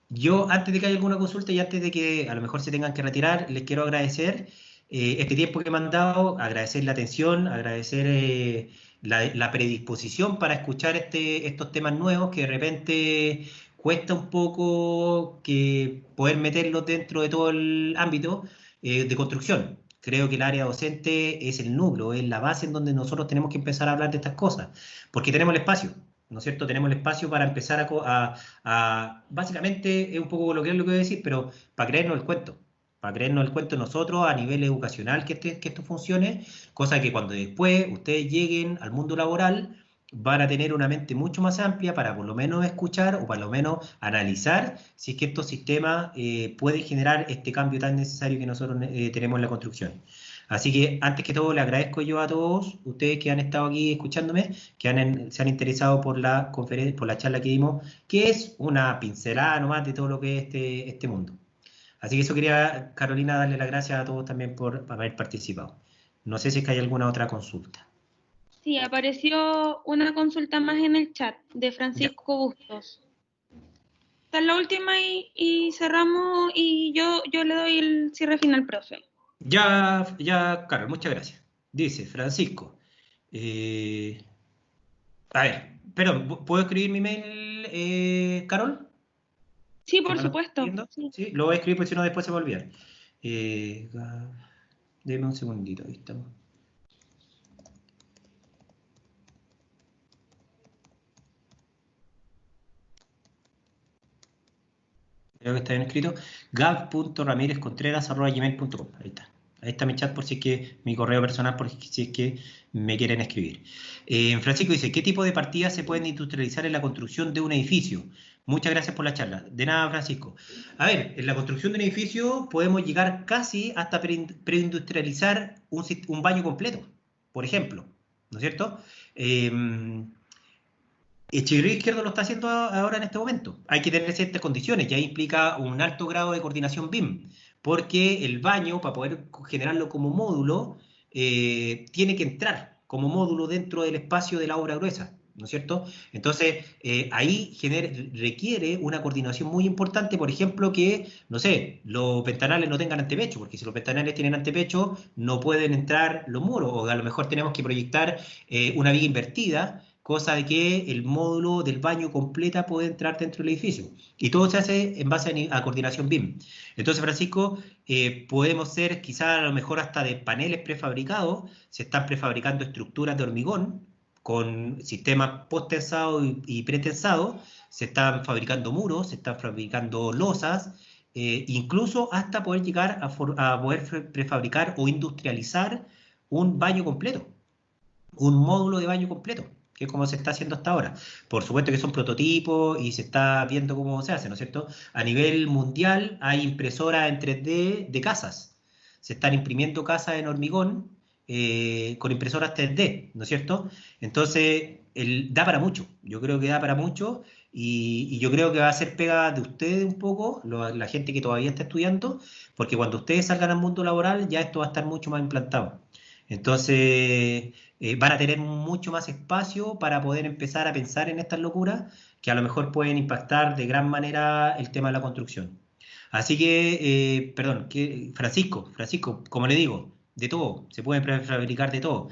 Yo, antes de que haya alguna consulta y antes de que a lo mejor se tengan que retirar, les quiero agradecer este tiempo que me han dado, agradecer la atención, agradecer la predisposición para escuchar estos temas nuevos que de repente cuesta un poco que poder meterlos dentro de todo el ámbito de construcción. Creo que el área docente es el núcleo, es la base en donde nosotros tenemos que empezar a hablar de estas cosas, porque tenemos el espacio. ¿No es cierto? Tenemos el espacio para empezar básicamente, es un poco coloquial lo que voy a decir, pero para creernos el cuento nosotros a nivel educacional que esto funcione, cosa que cuando después ustedes lleguen al mundo laboral van a tener una mente mucho más amplia para por lo menos escuchar o por lo menos analizar si es que estos sistemas pueden generar este cambio tan necesario que nosotros tenemos en la construcción. Así que antes que todo le agradezco yo a todos ustedes que han estado aquí escuchándome, que se han interesado por la conferencia, por la charla que dimos, que es una pincelada nomás de todo lo que es este mundo. Así que eso quería, Carolina, darle las gracias a todos también por haber participado. No sé si es que hay alguna otra consulta. Sí, apareció una consulta más en el chat de Francisco Bustos. Esta es la última y cerramos y yo le doy el cierre final, profe. Ya, Carol, muchas gracias. Dice Francisco. A ver, perdón, ¿puedo escribir mi mail, Carol? Sí, Si por no lo estoy supuesto. escribiendo. Sí. Sí, lo voy a escribir porque si no después se me olvida. Deme un segundito, ahí estamos. Creo que está bien escrito. gab.ramirezcontreras@gmail.com. Ahí está. Ahí está mi chat por si es que mi correo personal, por si es que me quieren escribir. Francisco dice, ¿qué tipo de partidas se pueden industrializar en la construcción de un edificio? Muchas gracias por la charla. De nada, Francisco. A ver, en la construcción de un edificio podemos llegar casi hasta preindustrializar un baño completo, por ejemplo. ¿No es cierto? Chile Izquierdo lo está haciendo ahora en este momento. Hay que tener ciertas condiciones, ya implica un alto grado de coordinación BIM, porque el baño, para poder generarlo como módulo, tiene que entrar como módulo dentro del espacio de la obra gruesa, ¿no es cierto? Entonces, ahí requiere una coordinación muy importante, por ejemplo, que, no sé, los ventanales no tengan antepecho, porque si los ventanales tienen antepecho, no pueden entrar los muros, o a lo mejor tenemos que proyectar una viga invertida, cosa de que el módulo del baño completa puede entrar dentro del edificio. Y todo se hace en base a coordinación BIM. Entonces, Francisco, podemos ser quizás a lo mejor hasta de paneles prefabricados, se están prefabricando estructuras de hormigón con sistemas post-tensados y pre-tensados, se están fabricando muros, se están fabricando losas, incluso hasta poder llegar a poder prefabricar o industrializar un baño completo, un módulo de baño completo, que es como se está haciendo hasta ahora. Por supuesto que son prototipos y se está viendo cómo se hace, ¿no es cierto? A nivel mundial hay impresoras en 3D de casas. Se están imprimiendo casas en hormigón con impresoras 3D, ¿no es cierto? Entonces, da para mucho. Yo creo que da para mucho y yo creo que va a ser pega de ustedes un poco, la gente que todavía está estudiando, porque cuando ustedes salgan al mundo laboral ya esto va a estar mucho más implantado. Entonces, van a tener mucho más espacio para poder empezar a pensar en estas locuras que a lo mejor pueden impactar de gran manera el tema de la construcción. Así que, perdón, Francisco, como le digo, de todo, se puede prefabricar de todo.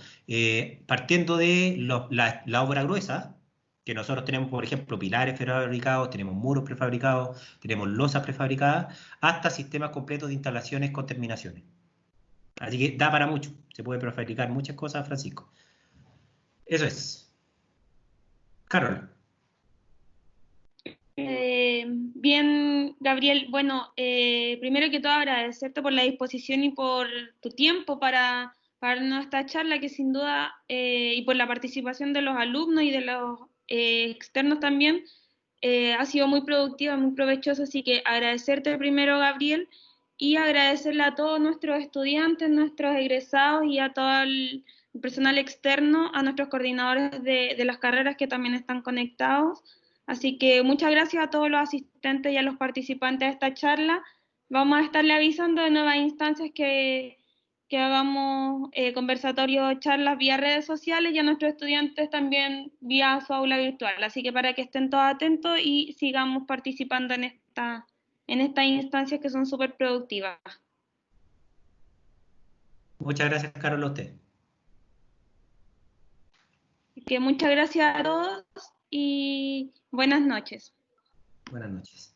Partiendo de la obra gruesa, que nosotros tenemos, por ejemplo, pilares prefabricados, tenemos muros prefabricados, tenemos losas prefabricadas, hasta sistemas completos de instalaciones con terminaciones. Así que da para mucho, se puede prefabricar muchas cosas, Francisco. Eso es. Carol. Bien, Gabriel. Bueno, primero que todo agradecerte por la disposición y por tu tiempo para nuestra charla, que sin duda, y por la participación de los alumnos y de los externos también, ha sido muy productiva, muy provechosa. Así que agradecerte primero, Gabriel, y agradecerle a todos nuestros estudiantes, nuestros egresados y a todo el personal externo, a nuestros coordinadores de las carreras que también están conectados. Así que muchas gracias a todos los asistentes y a los participantes de esta charla. Vamos a estarle avisando de nuevas instancias que hagamos conversatorios, charlas vía redes sociales y a nuestros estudiantes también vía su aula virtual. Así que para que estén todos atentos y sigamos participando en estas instancias que son súper productivas. Muchas gracias, Carol, a usted. Así que muchas gracias a todos y buenas noches. Buenas noches.